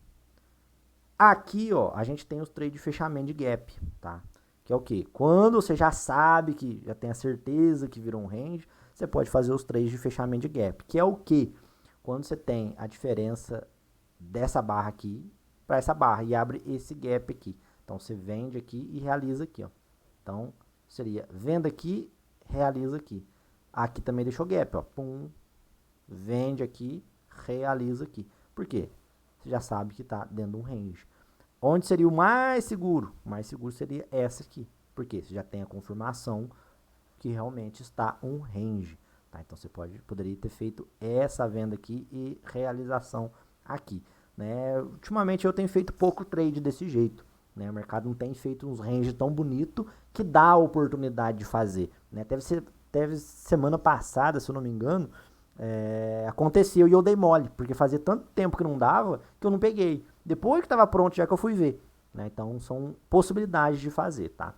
Aqui, ó, a gente tem os trades de fechamento de gap, tá? Que é o quê? Quando você já sabe que já tem a certeza que virou um range, você pode fazer os trades de fechamento de gap, que é o quê? Quando você tem a diferença dessa barra aqui para essa barra e abre esse gap aqui. Então você vende aqui e realiza aqui, ó. Então seria venda aqui, realiza aqui. Aqui também deixou gap, ó. Pum, vende aqui, realiza aqui. Por quê? Você já sabe que está dentro de um range. Onde seria o mais seguro? O mais seguro seria essa aqui. Por quê? Você já tem a confirmação que realmente está um range. Tá? Então você poderia ter feito essa venda aqui e realização aqui. Né? Ultimamente eu tenho feito pouco trade desse jeito. Né? O mercado não tem feito uns range tão bonito que dá a oportunidade de fazer. Né? Teve semana passada, se eu não me engano, aconteceu e eu dei mole, porque fazia tanto tempo que não dava que eu não peguei. Depois que estava pronto já que eu fui ver. Né? Então são possibilidades de fazer, tá?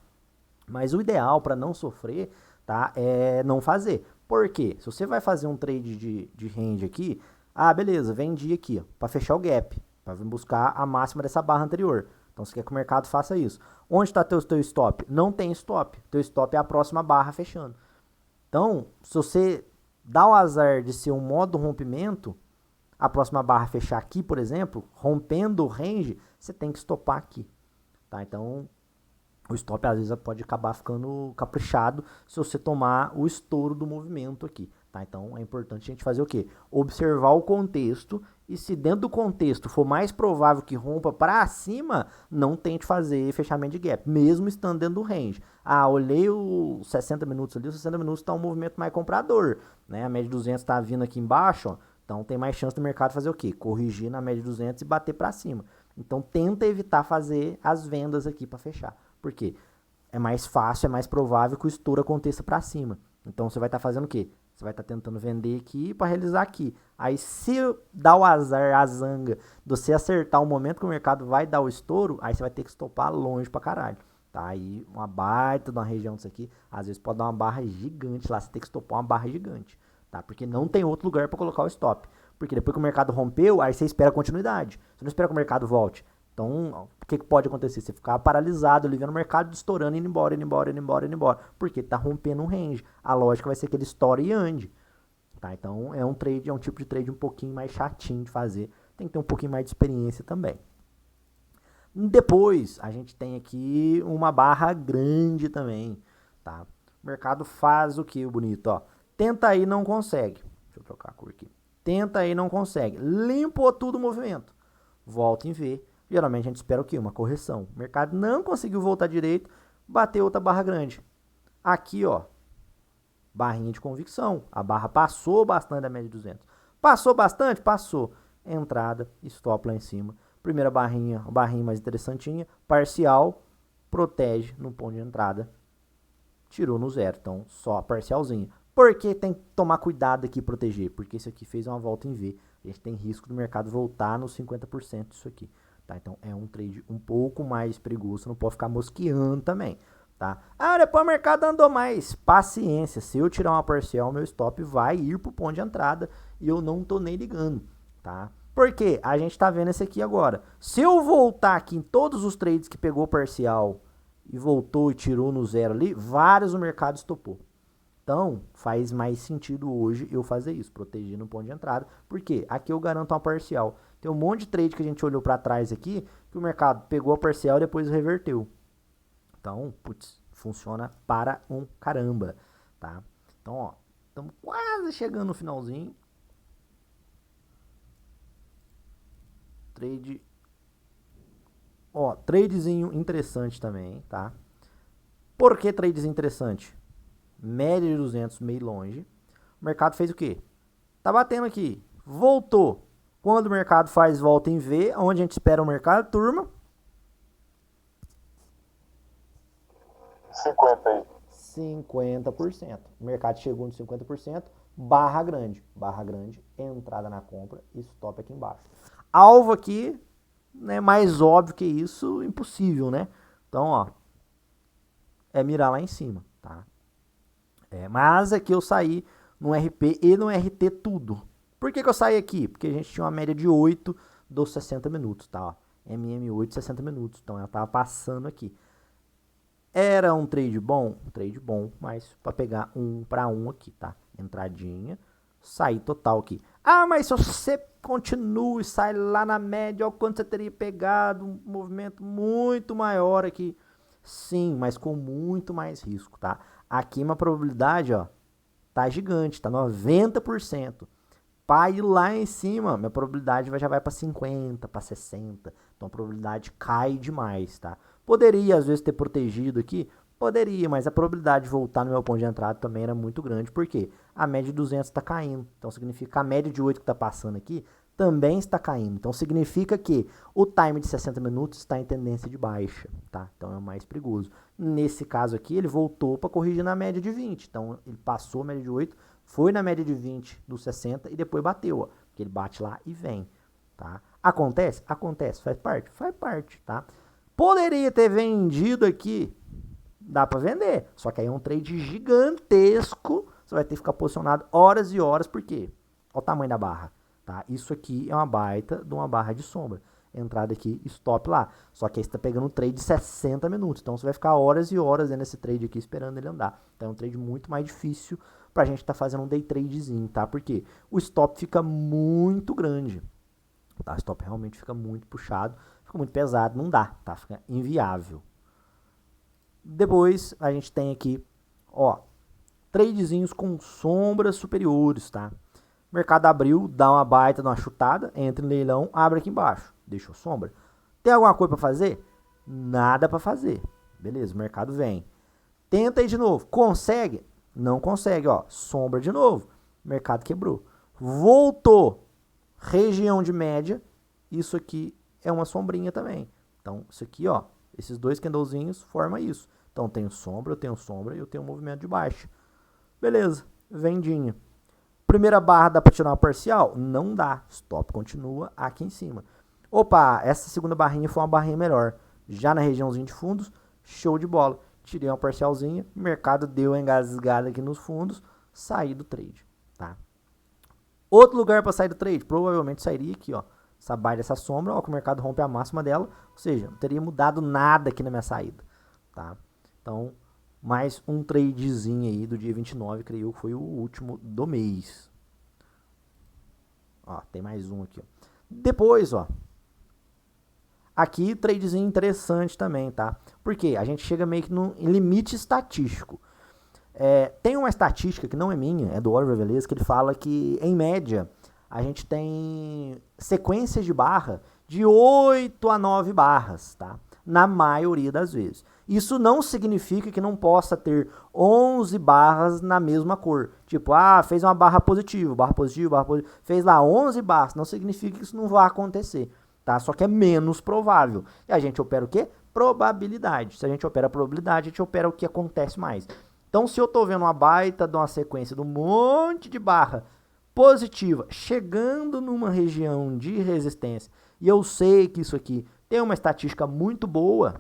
Mas o ideal para não sofrer, tá, é não fazer. Por quê? Se você vai fazer um trade de range aqui, beleza, vendi aqui, para fechar o gap, para buscar a máxima dessa barra anterior. Então você quer que o mercado faça isso. Onde está teu stop? Não tem stop. Teu stop é a próxima barra fechando. Então, se você dá o azar de ser um modo rompimento, a próxima barra fechar aqui, por exemplo, rompendo o range, você tem que stopar aqui. Tá? Então, o stop às vezes pode acabar ficando caprichado se você tomar o estouro do movimento aqui. Tá? Então é importante a gente fazer o quê? Observar o contexto e se dentro do contexto for mais provável que rompa para cima, não tente fazer fechamento de gap, mesmo estando dentro do range. Olhei os 60 minutos ali, os 60 minutos está um movimento mais comprador. Né? A média de 200 está vindo aqui embaixo, ó, Então tem mais chance do mercado fazer o quê? Corrigir na média de 200 e bater para cima. Então tenta evitar fazer as vendas aqui para fechar. Por quê? É mais fácil, é mais provável que o estouro aconteça para cima. Então você vai estar fazendo o quê? Você vai estar tentando vender aqui para realizar aqui. Aí se dá o azar, a zanga, de você acertar o momento que o mercado vai dar o estouro, aí você vai ter que estopar longe pra caralho. Tá? Aí uma baita de uma região disso aqui, às vezes pode dar uma barra gigante lá, você tem que estopar uma barra gigante. Tá? Porque não tem outro lugar para colocar o stop. Porque depois que o mercado rompeu, aí você espera a continuidade. Você não espera que o mercado volte. Então, o que pode acontecer? Você ficar paralisado ali vendo o mercado estourando, indo embora, indo embora, indo embora, indo embora. Porque tá rompendo um range. A lógica vai ser que ele estoure e ande. Tá? Então, é um tipo de trade um pouquinho mais chatinho de fazer. Tem que ter um pouquinho mais de experiência também. Depois, a gente tem aqui uma barra grande também. Tá? O mercado faz o que, bonito? Ó. Tenta aí, não consegue. Deixa eu trocar a cor aqui. Tenta aí, não consegue. Limpou tudo o movimento. Volta em V. Geralmente a gente espera o quê? Uma correção. O mercado não conseguiu voltar direito, bateu outra barra grande. Aqui, ó, barrinha de convicção. A barra passou bastante da média de 200. Passou bastante? Passou. Entrada, stop lá em cima. Primeira barrinha, a barrinha mais interessantinha. Parcial, protege no ponto de entrada. Tirou no zero, então só a parcialzinha. Por que tem que tomar cuidado aqui e proteger? Porque isso aqui fez uma volta em V. A gente tem risco do mercado voltar nos 50% disso aqui. Tá? Então é um trade um pouco mais perigoso, você não pode ficar mosqueando também. Tá? Ah, depois o mercado andou mais. Paciência, se eu tirar uma parcial, meu stop vai ir pro ponto de entrada e eu não tô nem ligando. Tá? Porque a gente tá vendo esse aqui agora. Se eu voltar aqui em todos os trades que pegou parcial e voltou e tirou no zero ali, vários o mercado estopou. Então, faz mais sentido hoje eu fazer isso, proteger no ponto de entrada, porque aqui eu garanto uma parcial. Tem um monte de trade que a gente olhou para trás aqui, que o mercado pegou a parcial e depois reverteu. Então, putz, funciona para um caramba, tá? Então, ó, estamos quase chegando no finalzinho. Trade, ó, tradezinho interessante também, tá? Por que tradezinho interessante? Média de 200, meio longe. O mercado fez o quê? Tá batendo aqui. Voltou. Quando o mercado faz volta em V, onde a gente espera o mercado, turma? 50 aí. 50%. O mercado chegou nos 50%. Barra grande. Barra grande, entrada na compra e stop aqui embaixo. Alvo aqui, né, mais óbvio que isso, impossível, né? Então, ó, é mirar lá em cima, tá? Mas aqui eu saí no RP e no RT tudo. Por que eu saí aqui? Porque a gente tinha uma média de 8 dos 60 minutos, tá? Ó, MM8, 60 minutos. Então ela tava passando aqui. Era um trade bom? Um trade bom, mas para pegar 1 para 1 aqui, tá? Entradinha, sair total aqui. Ah, mas se você continua e sai lá na média, olha quanto você teria pegado, um movimento muito maior aqui. Sim, mas com muito mais risco, tá? Aqui uma probabilidade, ó, tá gigante, tá 90%. Para ir lá em cima, minha probabilidade já vai para 50, para 60. Então a probabilidade cai demais, tá? Poderia às vezes ter protegido aqui, poderia, mas a probabilidade de voltar no meu ponto de entrada também era muito grande, porque a média de 200 está caindo. Então significa que a média de 8 que está passando aqui também está caindo. Então significa que o time de 60 minutos está em tendência de baixa, tá? Então é o mais perigoso. Nesse caso aqui, ele voltou para corrigir na média de 20. Então ele passou a média de 8, foi na média de 20 dos 60 e depois bateu, ó. Porque ele bate lá e vem, tá? Acontece? Acontece. Faz parte? Faz parte, tá? Poderia ter vendido aqui, dá para vender. Só que aí é um trade gigantesco. Você vai ter que ficar posicionado horas e horas, por quê? Olha o tamanho da barra. Tá? Isso aqui é uma baita de uma barra de sombra. Entrada aqui, stop lá. Só que aí você está pegando um trade de 60 minutos. Então você vai ficar horas e horas nesse trade aqui esperando ele andar. Então é um trade muito mais difícil para a gente estar fazendo um day tradezinho, tá? Porque o stop fica muito grande. Tá? O stop realmente fica muito puxado, fica muito pesado, não dá, tá? Fica inviável. Depois a gente tem aqui, ó, tradezinhos com sombras superiores, tá? O mercado abriu, dá uma baita, dá uma chutada, entra em leilão, abre aqui embaixo, deixou sombra. Tem alguma coisa para fazer? Nada para fazer. Beleza, o mercado vem. Tenta aí de novo. Consegue? Não consegue, ó. Sombra de novo. O mercado quebrou. voltou, região de média, isso aqui é uma sombrinha também. Então, isso aqui, ó, esses dois candlezinhos formam isso. Então, eu tenho sombra e eu tenho um movimento de baixa. Beleza, vendinha. Primeira barra dá para tirar uma parcial? Não dá. Stop continua aqui em cima. Opa, essa segunda barrinha foi uma barrinha melhor. Já na regiãozinha de fundos, show de bola. Tirei uma parcialzinha, o mercado deu uma engasgada aqui nos fundos, saí do trade, tá? Outro lugar para sair do trade, provavelmente sairia aqui, ó. Essa barra dessa sombra, ó, que o mercado rompe a máxima dela, ou seja, não teria mudado nada aqui na minha saída, tá? Então, mais um tradezinho aí do dia 29, creio que foi o último do mês. Ó, tem mais um aqui, ó. Depois, ó, aqui tradezinho interessante também, tá? Porque a gente chega meio que no limite estatístico. Tem uma estatística que não é minha, é do Oliver Velez, que ele fala que, em média, a gente tem sequências de barra de 8 a 9 barras, tá? Na maioria das vezes. Isso não significa que não possa ter 11 barras na mesma cor. Tipo, fez uma barra positiva, fez lá 11 barras. Não significa que isso não vai acontecer, tá? Só que é menos provável. E a gente opera o quê? Probabilidade. Se a gente opera a probabilidade, a gente opera o que acontece mais. Então, se eu estou vendo uma baita de uma sequência de um monte de barra positiva, chegando numa região de resistência, e eu sei que isso aqui tem uma estatística muito boa,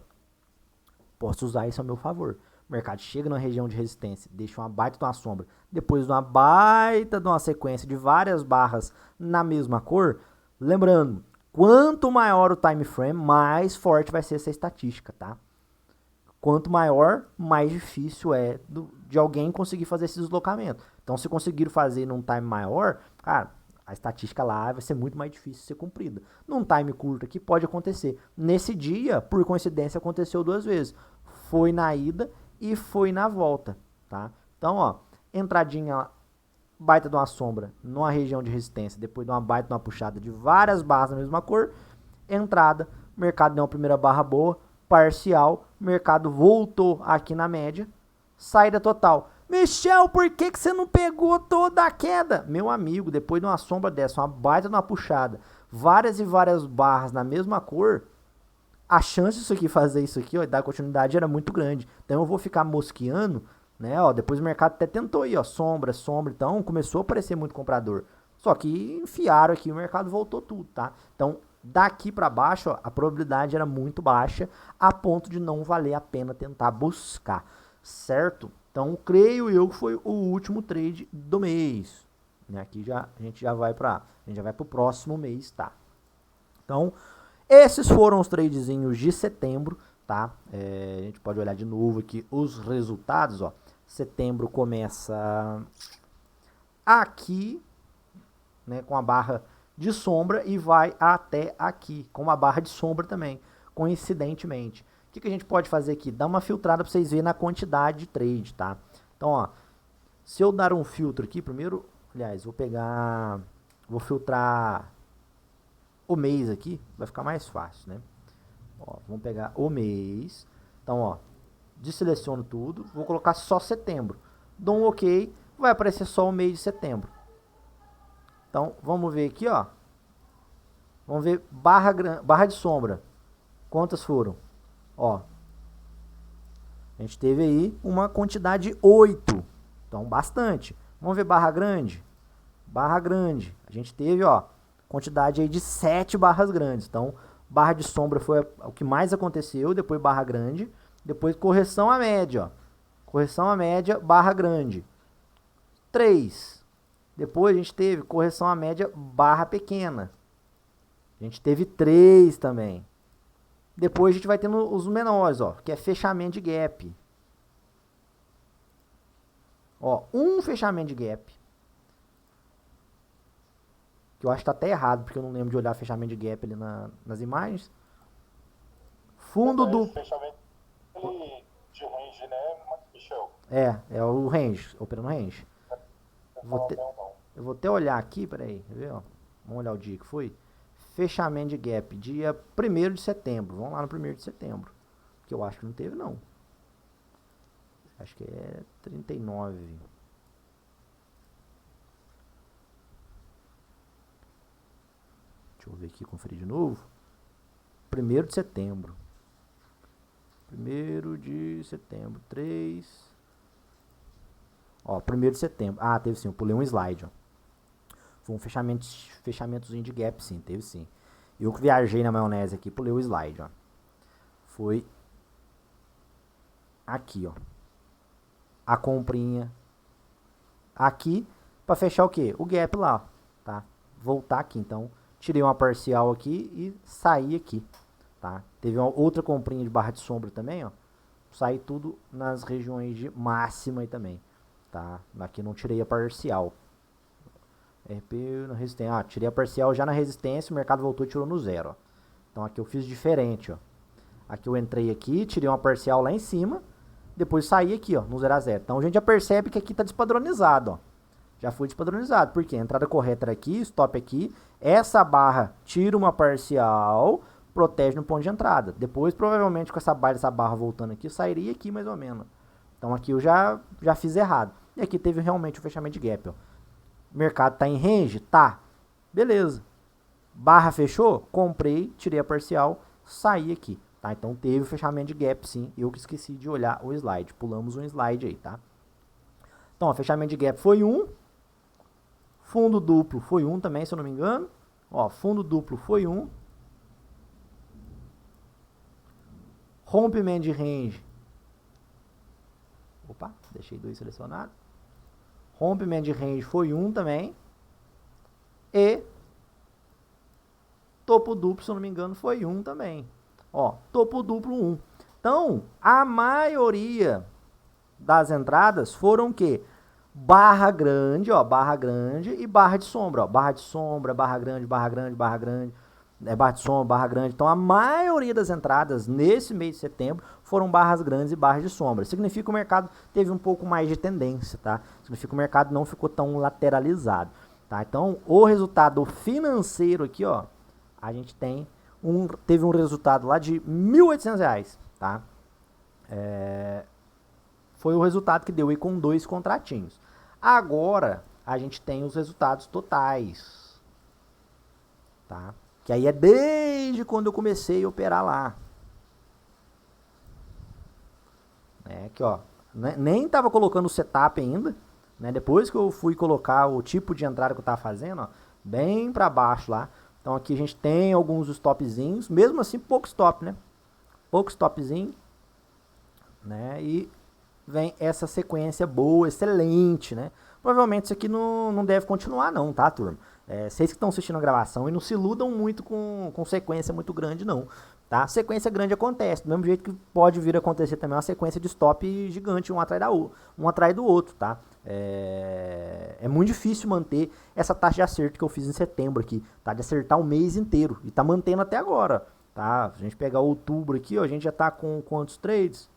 posso usar isso a meu favor. O mercado chega numa região de resistência, deixa uma baita de uma sombra, depois de uma baita de uma sequência de várias barras na mesma cor, lembrando, quanto maior o time frame, mais forte vai ser essa estatística, tá? Quanto maior, mais difícil é de alguém conseguir fazer esse deslocamento. Então, se conseguir fazer num time maior, cara, a estatística lá vai ser muito mais difícil de ser cumprida. Num time curto aqui pode acontecer. Nesse dia, por coincidência, aconteceu 2 vezes. Foi na ida e foi na volta, tá? Então, ó, entradinha baita de uma sombra numa região de resistência, depois de uma baita de uma puxada de várias barras na mesma cor, entrada, mercado deu uma primeira barra boa, parcial, mercado voltou aqui na média, saída total. Michel, por que você não pegou toda a queda? Meu amigo, depois de uma sombra dessa, uma baita de uma puxada, várias e várias barras na mesma cor, a chance disso aqui fazer isso aqui, ó, dar continuidade era muito grande. Então eu vou ficar mosqueando, né, ó, depois o mercado até tentou aí, ó, sombra, então começou a aparecer muito comprador. Só que enfiaram aqui, o mercado voltou tudo, tá? Então, daqui para baixo, ó, a probabilidade era muito baixa, a ponto de não valer a pena tentar buscar, certo? Então, creio eu que foi o último trade do mês. Aqui a gente já vai para o próximo mês, tá? Então, esses foram os tradezinhos de setembro, tá? A gente pode olhar de novo aqui os resultados, ó. Setembro começa aqui, né, com a barra de sombra e vai até aqui, com uma barra de sombra também, coincidentemente. O que a gente pode fazer aqui? Dar uma filtrada para vocês verem na quantidade de trade, tá? Então, ó, se eu dar um filtro aqui, primeiro, aliás, vou filtrar o mês aqui, vai ficar mais fácil, né? Ó, vamos pegar o mês. Então, ó, desseleciono tudo, vou colocar só setembro. Dou um OK, vai aparecer só o mês de setembro. Então, vamos ver aqui, ó. Vamos ver barra de sombra. Quantas foram? Ó, a gente teve aí uma quantidade 8. Então, bastante. Vamos ver barra grande. Barra grande. A gente teve, ó, quantidade aí de 7 barras grandes. Então, barra de sombra foi o que mais aconteceu. Depois, barra grande. Depois, correção à média, ó. Correção à média, barra grande. 3. Depois, a gente teve correção à média, barra pequena. A gente teve 3 também. Depois a gente vai tendo os menores, ó, que é fechamento de gap. Ó, um fechamento de gap. Que eu acho que tá até errado, porque eu não lembro de olhar fechamento de gap ali nas imagens. Fundo do... Fechamento de range, né, Michel? É o range, operando range. Eu vou até olhar aqui, peraí, quer ver, ó? Vamos olhar o dia que foi. Fechamento de gap, dia 1º de setembro. Vamos lá no 1º de setembro. Que eu acho que não teve, não. Acho que é 39. Deixa eu ver aqui, conferir de novo. 1º de setembro. 1º de setembro. 3. Ó, 1º de setembro. Ah, teve sim. Eu pulei um slide, ó. Foi um fechamentozinho de gap, sim. Teve sim. Eu que viajei na maionese aqui, pulei o slide, ó. Foi aqui, ó. A comprinha aqui para fechar o quê? O gap lá, ó, tá? Voltar aqui, então tirei uma parcial aqui e saí aqui, tá? Teve uma outra comprinha de barra de sombra também, ó. Saí tudo nas regiões de máxima aí também, tá? Aqui não tirei a parcial. RP na resistência. Ah, tirei a parcial já na resistência, o mercado voltou e tirou no zero, ó. Então aqui eu fiz diferente, ó. Aqui eu entrei aqui, tirei uma parcial lá em cima, depois saí aqui, ó, no 0 a 0. Então a gente já percebe que aqui tá despadronizado, ó. Já foi despadronizado, porque a entrada correta era aqui, stop aqui, essa barra tira uma parcial, protege no ponto de entrada. Depois, provavelmente, com essa barra voltando aqui, sairia aqui mais ou menos. Então aqui eu já fiz errado. E aqui teve realmente o fechamento de gap, ó. O mercado tá em range? Tá. Beleza. Barra fechou? Comprei, tirei a parcial, saí aqui. Tá? Então teve o fechamento de gap, sim. Eu que esqueci de olhar o slide. Pulamos um slide aí, tá? Então, o fechamento de gap foi 1. Fundo duplo foi 1 também, se eu não me engano. Ó, fundo duplo foi 1. Rompimento de range. Opa, deixei 2 selecionados. Rompimento de range foi 1 também. E topo duplo, se eu não me engano, foi 1 também. Ó, topo duplo 1. Então, a maioria das entradas foram o quê? Barra grande, ó, barra grande e barra de sombra, ó, barra de sombra, barra grande, barra grande, barra grande, barra de sombra, barra grande. Então, a maioria das entradas nesse mês de setembro foram barras grandes e barras de sombra. Significa que o mercado teve um pouco mais de tendência, tá? Significa que o mercado não ficou tão lateralizado, tá? Então, o resultado financeiro aqui, ó, a gente teve um resultado lá de R$ 1.800, tá? Foi o resultado que deu aí com 2 contratinhos. Agora, a gente tem os resultados totais, tá? Que aí é desde quando eu comecei a operar lá. Aqui, ó, nem tava colocando o setup ainda, né? Depois que eu fui colocar o tipo de entrada que eu tava fazendo, ó, bem para baixo lá. Então aqui a gente tem alguns stopzinhos, mesmo assim pouco stop, né? Pouco stopzinho, né? E vem essa sequência boa, excelente, né? Provavelmente isso aqui não deve continuar não, tá, turma? Vocês que estão assistindo a gravação e não se iludam muito com sequência muito grande não, tá? Sequência grande acontece, do mesmo jeito que pode vir a acontecer também uma sequência de stop gigante um atrás do outro, tá? É muito difícil manter essa taxa de acerto que eu fiz em setembro aqui, tá? De acertar o mês inteiro, e tá mantendo até agora, tá? Se a gente pegar outubro aqui, ó, a gente já tá com quantos trades?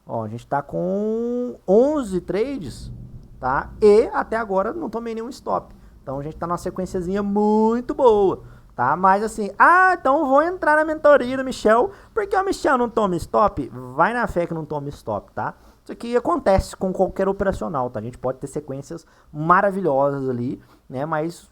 Ó, a gente tá com 11 trades, tá? E até agora não tomei nenhum stop. Então a gente tá numa sequenciazinha muito boa, tá? Mas assim, então vou entrar na mentoria do Michel, porque o Michel não toma stop. Vai na fé que não toma stop, tá? Isso aqui acontece com qualquer operacional, tá? A gente pode ter sequências maravilhosas ali, né? Mas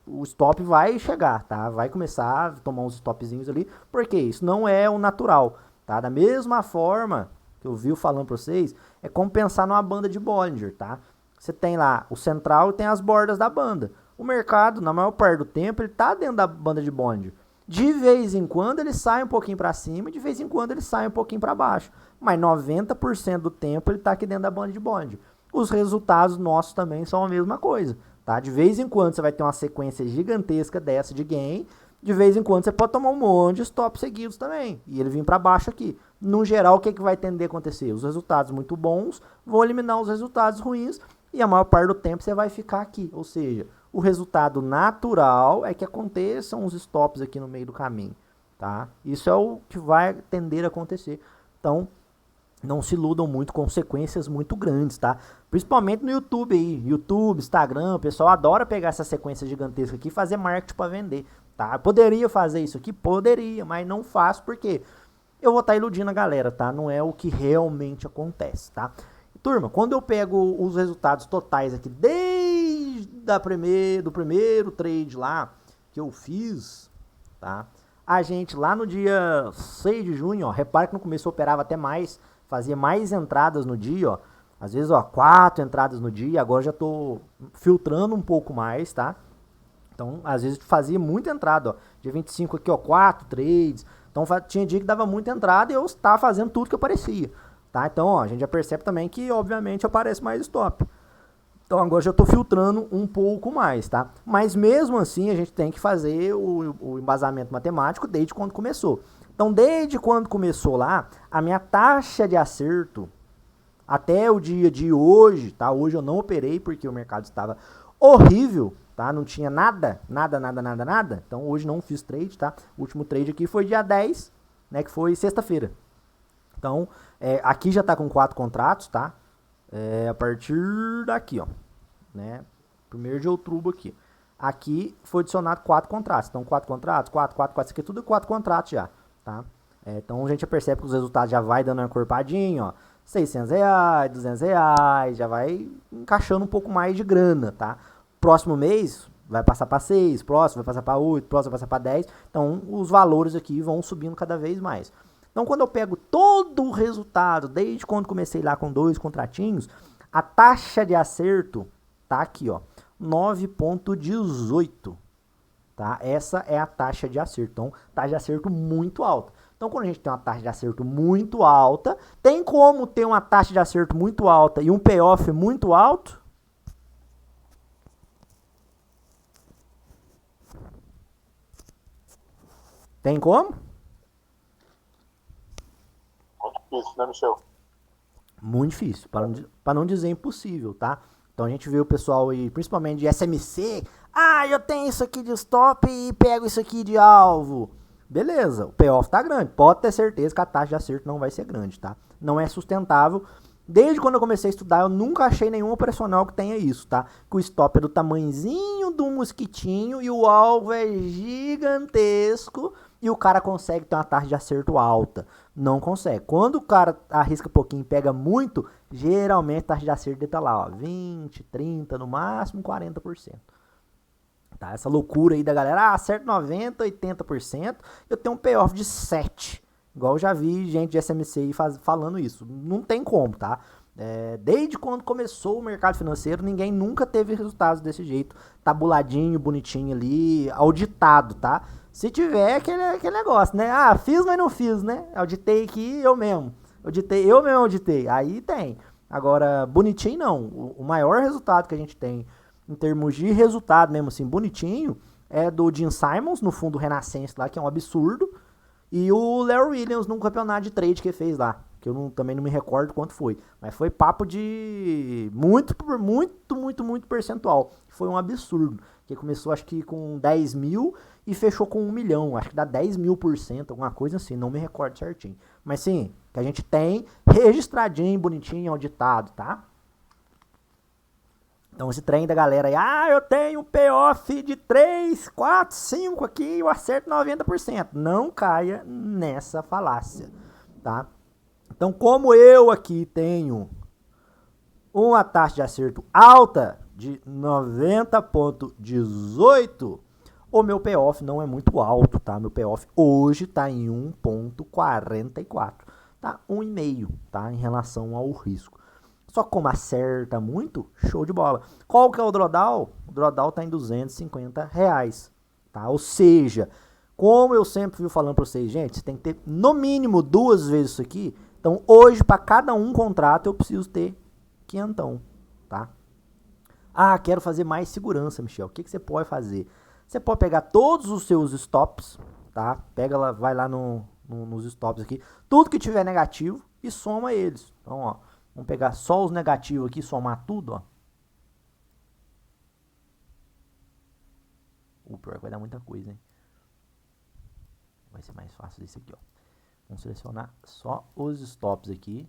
o stop vai chegar, tá? Vai começar a tomar uns stopzinhos ali, porque isso não é o natural, tá? Da mesma forma que eu vi falando para vocês, é como pensar numa banda de Bollinger, tá? Você tem lá o central e tem as bordas da banda. O mercado, na maior parte do tempo, ele tá dentro da banda de Bollinger. De vez em quando ele sai um pouquinho para cima e de vez em quando ele sai um pouquinho para baixo. Mas 90% do tempo ele tá aqui dentro da banda de Bollinger. Os resultados nossos também são a mesma coisa, tá? De vez em quando você vai ter uma sequência gigantesca dessa de gain. De vez em quando você pode tomar um monte de stops seguidos também. E ele vir para baixo aqui. No geral, o que vai tender a acontecer? Os resultados muito bons vão eliminar os resultados ruins. E a maior parte do tempo você vai ficar aqui. Ou seja, o resultado natural é que aconteçam os stops aqui no meio do caminho, tá? Isso é o que vai tender a acontecer. Então, não se iludam muito com sequências muito grandes, tá? Principalmente no YouTube aí. YouTube, Instagram, o pessoal adora pegar essa sequência gigantesca aqui e fazer marketing para vender, tá? Poderia fazer isso aqui? Poderia, mas não faço porque eu vou estar iludindo a galera, tá? Não é o que realmente acontece, tá? Turma, quando eu pego os resultados totais aqui, desde do primeiro trade lá, que eu fiz, tá? A gente lá no dia 6 de junho, ó, repara que no começo eu operava até mais, fazia mais entradas no dia, ó. Às vezes, ó, 4 entradas no dia, agora já tô filtrando um pouco mais, tá? Então, às vezes fazia muita entrada, ó. Dia 25 aqui, ó, 4 trades. Então, tinha dia que dava muita entrada e eu estava fazendo tudo que aparecia, tá? Então, ó, a gente já percebe também que, obviamente, aparece mais stop. Então, agora já estou filtrando um pouco mais, tá? Mas, mesmo assim, a gente tem que fazer o embasamento matemático desde quando começou. Então, desde quando começou lá, a minha taxa de acerto até o dia de hoje, tá? Hoje eu não operei porque o mercado estava horrível, tá? Não tinha nada. Então hoje não fiz trade, tá? O último trade aqui foi dia 10, né? Que foi sexta-feira. Então, aqui já tá com 4 contratos, tá? A partir daqui, ó, né? 1º de outubro aqui. Aqui foi adicionado 4 contratos. Então, 4 contratos, 4, isso aqui é tudo 4 contratos já, tá? Então a gente já percebe que os resultados já vai dando uma encorpadinha, ó. R$600, R$200, já vai encaixando um pouco mais de grana, tá? Próximo mês vai passar para 6, próximo vai passar para 8, próximo vai passar para 10. Então os valores aqui vão subindo cada vez mais. Então quando eu pego todo o resultado, desde quando comecei lá com 2 contratinhos, a taxa de acerto tá aqui, ó, 9,18, tá? Essa é a taxa de acerto. Então, taxa de acerto muito alta. Então, quando a gente tem uma taxa de acerto muito alta, tem como ter uma taxa de acerto muito alta e um payoff muito alto? Tem como? Muito difícil, né, Michel? Muito difícil, para não dizer impossível, tá? Então a gente vê o pessoal aí, principalmente de SMC, eu tenho isso aqui de stop e pego isso aqui de alvo. Beleza, o payoff tá grande, pode ter certeza que a taxa de acerto não vai ser grande, tá? Não é sustentável. Desde quando eu comecei a estudar, eu nunca achei nenhum operacional que tenha isso, tá? Que o stop é do tamanhozinho do mosquitinho e o alvo é gigantesco e o cara consegue ter uma taxa de acerto alta. Não consegue. Quando o cara arrisca pouquinho e pega muito, geralmente a taxa de acerto dele tá lá, ó, 20, 30, no máximo 40%. Tá? Essa loucura aí da galera, acerto 90, 80%, eu tenho um payoff de 7%. Igual eu já vi gente de SMC aí falando isso. Não tem como, tá? Desde quando começou o mercado financeiro, ninguém nunca teve resultados desse jeito. Tabuladinho, bonitinho ali, auditado, tá? Se tiver, aquele negócio, né? Fiz, mas não fiz, né? Auditei aqui, eu mesmo auditei. Aí tem. Agora, bonitinho não. O maior resultado que a gente tem em termos de resultado mesmo assim, bonitinho, é do Jim Simons, no fundo Renascença lá, que é um absurdo. E o Larry Williams num campeonato de trade que fez lá, que eu também não me recordo quanto foi. Mas foi papo de muito percentual. Foi um absurdo. Que começou acho que com 10 mil e fechou com 1 milhão. Acho que dá 10.000%, alguma coisa assim, não me recordo certinho. Mas sim, que a gente tem registradinho, bonitinho, auditado, tá? Então esse trem da galera aí, eu tenho um payoff de 3, 4, 5 aqui e eu acerto 90%. Não caia nessa falácia, tá? Então como eu aqui tenho uma taxa de acerto alta de 90,18, o meu payoff não é muito alto, tá? Meu payoff hoje tá em 1,44, tá? 1,5, tá? Em relação ao risco. Só como acerta muito, show de bola. Qual que é o drawdown? O drawdown tá em R$250, tá? Ou seja, como eu sempre fui falando para vocês, gente, você tem que ter no mínimo 2 vezes isso aqui. Então, hoje, para cada um contrato, eu preciso ter 500, tá? Quero fazer mais segurança, Michel. O que você pode fazer? Você pode pegar todos os seus stops, tá? Pega lá, vai lá nos stops aqui, tudo que tiver negativo e soma eles. Então, ó, vamos pegar só os negativos aqui, somar tudo, ó. O pior vai dar muita coisa, hein? Vai ser mais fácil desse aqui, ó. Vamos selecionar só os stops aqui.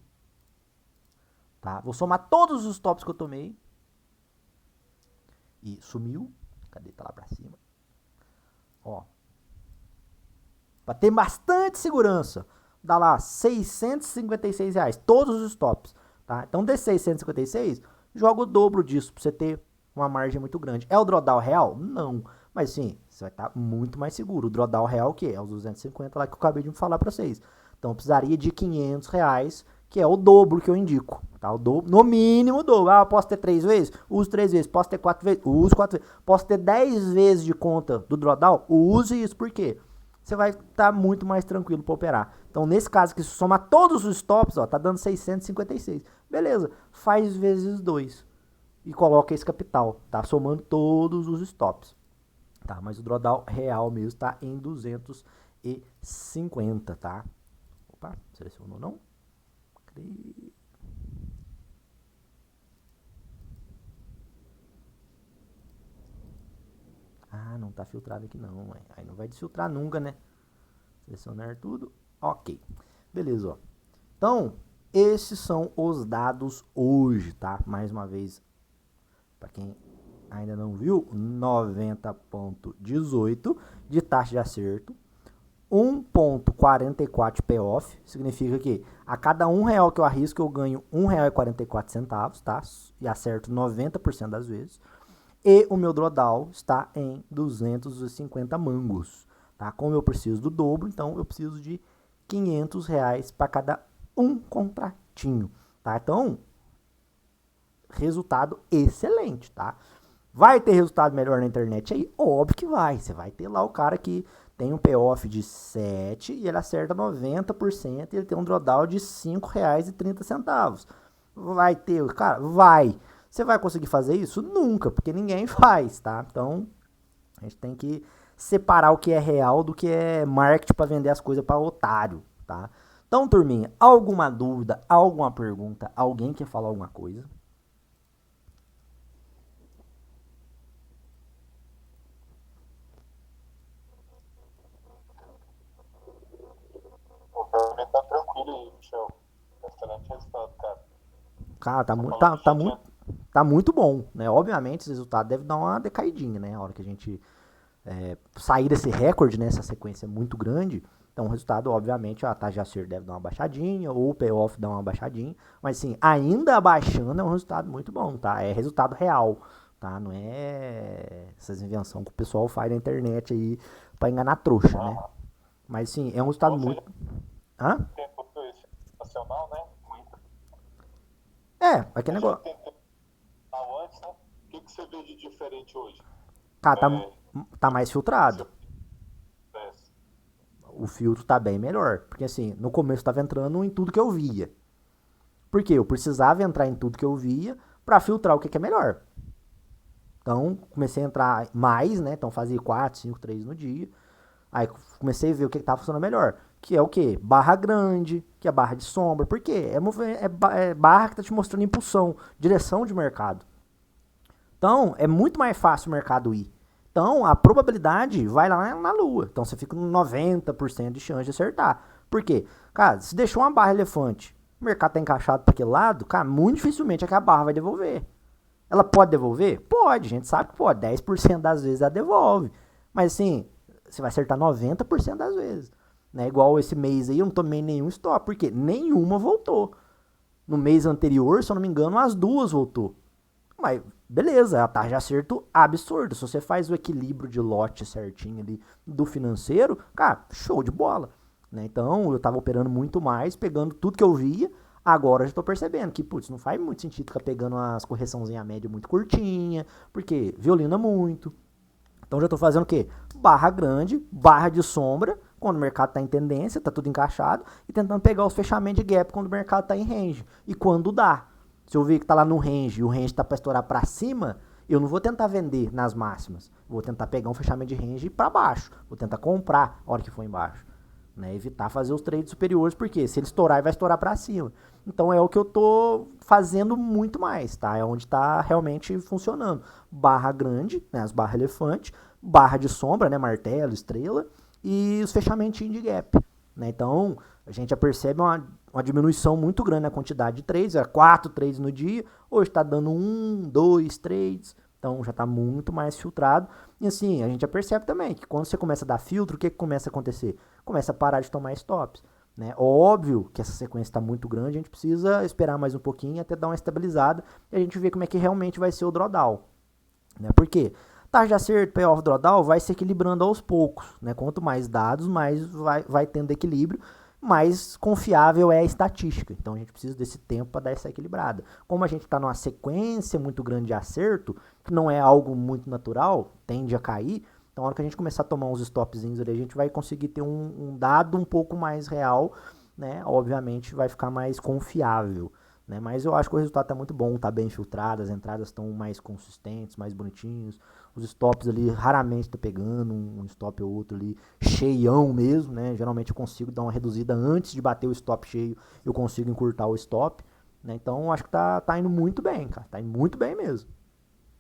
Tá? Vou somar todos os stops que eu tomei. E sumiu. Cadê? Tá lá pra cima. Ó. Pra ter bastante segurança. Dá lá R$656. Todos os stops. Tá? Então, desses 656, joga o dobro disso pra você ter uma margem muito grande. É o drawdown real? Não. Mas sim, você vai estar muito mais seguro. O drawdown real, o quê? É os 250 lá que eu acabei de falar para vocês. Então eu precisaria de R$ 500, que é o dobro que eu indico. Tá? O dobro, no mínimo o dobro. Ah, eu posso ter 3 vezes? Uso 3 vezes. Posso ter 4 vezes? Uso 4 vezes. Posso ter 10 vezes de conta do drawdown? Use isso. Por quê? Você vai estar muito mais tranquilo para operar. Então, nesse caso que se somar todos os stops, ó, tá dando 656. Beleza, faz vezes 2 e coloca esse capital, tá? Somando todos os stops. Tá, mas o drawdown real mesmo está em 250, tá? Opa, selecionou não? Ah, não tá filtrado aqui não, aí não vai desfiltrar nunca, né? Selecionar tudo, ok. Beleza, ó. Então, esses são os dados hoje, tá? Mais uma vez, para quem ainda não viu, 90,18 de taxa de acerto, 1,44 payoff, significa que a cada R$ 1 que eu arrisco eu ganho R$ 1,44, tá? E acerto 90% das vezes. E o meu drawdown está em 250 mangos, tá? Como eu preciso do dobro, então eu preciso de R$ 500 para cada um contratinho, tá? Então, resultado excelente, tá? Vai ter resultado melhor na internet aí? Óbvio que vai. Você vai ter lá o cara que tem um payoff de 7 e ele acerta 90% e ele tem um drawdown de R$ 5,30. Vai ter, cara? Vai. Você vai conseguir fazer isso? Nunca, porque ninguém faz, tá? Então, a gente tem que separar o que é real do que é marketing para vender as coisas para otário, tá? Então, turminha, alguma dúvida, alguma pergunta? Alguém quer falar alguma coisa? Pô, pra mim tá tranquilo aí, Michel. Excelente resultado, cara. Cara, Você falou que já tinha. tá muito bom, né? Obviamente, esse resultado deve dar uma decaidinha, né? A hora que a gente sair desse recorde, né? Essa sequência muito grande. Então, o resultado, obviamente, a taxa de acerto deve dar uma baixadinha, ou o payoff dá uma baixadinha. Mas, sim, ainda abaixando é um resultado muito bom, tá? É resultado real, tá? Não é essas invenções que o pessoal faz na internet aí pra enganar trouxa, né? Mas, sim, é um resultado Ou seja, muito... Hã? tempo nacional, né? Muito. Aquele Você já negócio... tentou antes, né? O que você vê de diferente hoje? Cara, É, tá mais filtrado. seu sucesso. O filtro tá bem melhor. Porque assim, no começo tava entrando em tudo que eu via. Porque eu precisava entrar em tudo que eu via pra filtrar o que é melhor. Então, comecei a entrar mais, né? Então, fazia 4, 5 trades no dia. Aí, comecei a ver o que tava funcionando melhor. Que é o quê? Barra grande, que é barra de sombra. Por quê? É barra que tá te mostrando impulsão, direção de mercado. Então, é muito mais fácil o mercado ir. Então, a probabilidade vai lá na lua. Então, você fica com 90% de chance de acertar. Por quê? Cara, se deixou uma barra elefante, o mercado tá encaixado para aquele lado, cara, muito dificilmente é que a barra vai devolver. Ela pode devolver? Pode, a gente sabe que pode. 10% das vezes ela devolve. Mas, assim, você vai acertar 90% das vezes. Né? Igual esse mês aí, eu não tomei nenhum stop, porque nenhuma voltou. No mês anterior, se eu não me engano, as duas voltou. Mas beleza, a taxa de acerto absurda. Se você faz o equilíbrio de lote certinho ali do financeiro, cara, show de bola. Né? Então eu tava operando muito mais, pegando tudo que eu via. Agora eu já tô percebendo que, putz, não faz muito sentido ficar pegando umas correçãozinhas média muito curtinha, porque violina muito. Então já tô fazendo o quê? Barra grande, barra de sombra, quando o mercado tá em tendência, tá tudo encaixado, e tentando pegar os fechamentos de gap quando o mercado tá em range. E quando dá. Se eu ver que tá lá no range e o range tá para estourar para cima, eu não vou tentar vender nas máximas. Vou tentar pegar um fechamento de range para baixo. Vou tentar comprar a hora que for embaixo. Né? Evitar fazer os trades superiores, porque se ele estourar, ele vai estourar para cima. Então é o que eu tô fazendo muito mais, tá? É onde tá realmente funcionando. Barra grande, né? As barras elefante, barra de sombra, né? Martelo, estrela, e os fechamentinhos de gap. Né? Então, a gente já percebe uma diminuição muito grande na quantidade de trades. Era 4 trades no dia, hoje está dando 1, 2 trades. Então já está muito mais filtrado. E assim, a gente já percebe também que quando você começa a dar filtro, o que começa a acontecer? Começa a parar de tomar stops. Né? Óbvio que essa sequência está muito grande, a gente precisa esperar mais um pouquinho até dar uma estabilizada e a gente ver como é que realmente vai ser o drawdown. Né? Por quê? Taxa de acerto, payoff, drawdown vai se equilibrando aos poucos, né? Quanto mais dados, mais vai tendo equilíbrio, mais confiável é a estatística. Então a gente precisa desse tempo para dar essa equilibrada. Como a gente está numa sequência muito grande de acerto, que não é algo muito natural, tende a cair, então na hora que a gente começar a tomar uns stopzinhos ali, a gente vai conseguir ter um dado um pouco mais real, né? Obviamente vai ficar mais confiável. Né? Mas eu acho que o resultado está muito bom, está bem filtrado, as entradas estão mais consistentes, mais bonitinhos, os stops ali raramente está pegando um stop ou outro ali cheião mesmo, né? Geralmente eu consigo dar uma reduzida antes de bater o stop cheio, eu consigo encurtar o stop, né? Então eu acho que tá indo muito bem, cara, tá indo muito bem mesmo.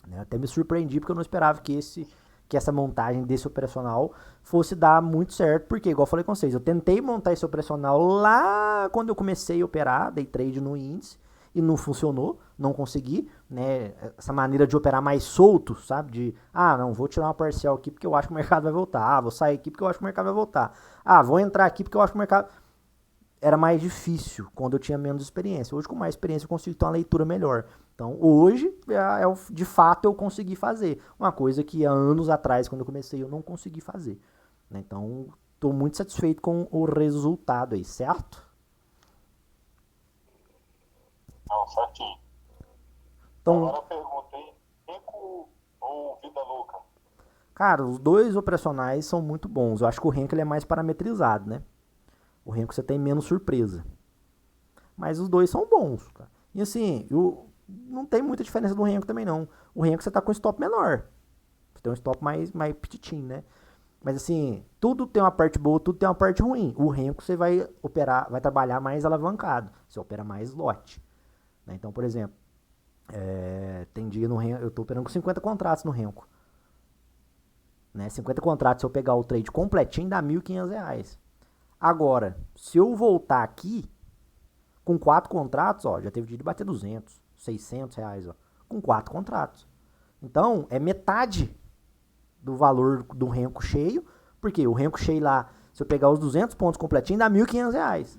Né? Até me surpreendi porque eu não esperava que essa montagem desse operacional fosse dar muito certo, porque, igual eu falei com vocês, eu tentei montar esse operacional lá quando eu comecei a operar, day trade no índice, e não funcionou, não consegui, né, essa maneira de operar mais solto, sabe, de, não, vou tirar uma parcial aqui porque eu acho que o mercado vai voltar, vou sair aqui porque eu acho que o mercado vai voltar, vou entrar aqui porque eu acho que o mercado... Era mais difícil quando eu tinha menos experiência. Hoje, com mais experiência, eu consigo ter uma leitura melhor. Então, hoje, de fato, eu consegui fazer. Uma coisa que há anos atrás, quando eu comecei, eu não consegui fazer. Né? Então, estou muito satisfeito com o resultado aí, certo? Não, certinho. Então, Agora eu perguntei, Rico ou Vida Louca? cara, os dois operacionais são muito bons. Eu acho que o Henkel é mais parametrizado, né? O Henkel você tem menos surpresa. Mas os dois são bons, cara. E assim, não tem muita diferença do Renko também, não. O Renko você tá com um stop menor. Você tem um stop mais petitinho, né? Mas assim, tudo tem uma parte boa, tudo tem uma parte ruim. O Renko você vai operar, vai trabalhar mais alavancado. Você opera mais lote. Né? Então, por exemplo, tem dia no Renko, eu tô operando com 50 contratos no Renko. Né? 50 contratos, se eu pegar o trade completinho, dá R$ 1.500. Agora, se eu voltar aqui, com 4 contratos, ó, já teve dia de bater 200, R$ 600, ó, com 4 contratos. Então, é metade do valor do renco cheio, porque o renco cheio lá, se eu pegar os 200 pontos completinhos, dá R$ 1.500.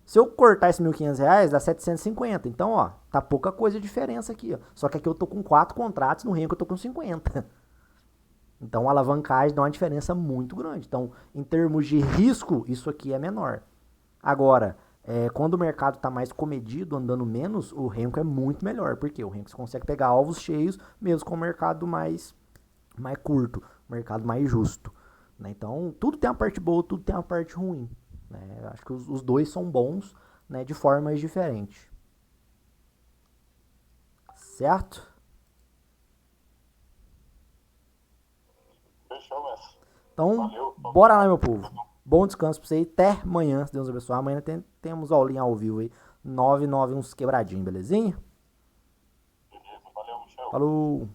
Se eu cortar esses R$ 1.500, dá 750. Então, ó, tá pouca coisa de diferença aqui, ó. Só que aqui eu tô com 4 contratos, no renco eu tô com 50. Então, a alavancagem dá uma diferença muito grande. Então, em termos de risco, isso aqui é menor. Agora, quando o mercado está mais comedido, andando menos, o renko é muito melhor. Porque o renko você consegue pegar alvos cheios, mesmo com o mercado mais curto, mercado mais justo. Né? Então, tudo tem uma parte boa, tudo tem uma parte ruim. Né? Acho que os dois são bons, né, de formas diferentes. Certo? Fechou, mestre. Então, Valeu. bora lá, meu povo. Bom descanso pra você. Até amanhã, se Deus abençoe. Amanhã temos aulinha ao vivo aí. 9 uns quebradinhos, belezinha? Beleza, valeu, Michel. Falou!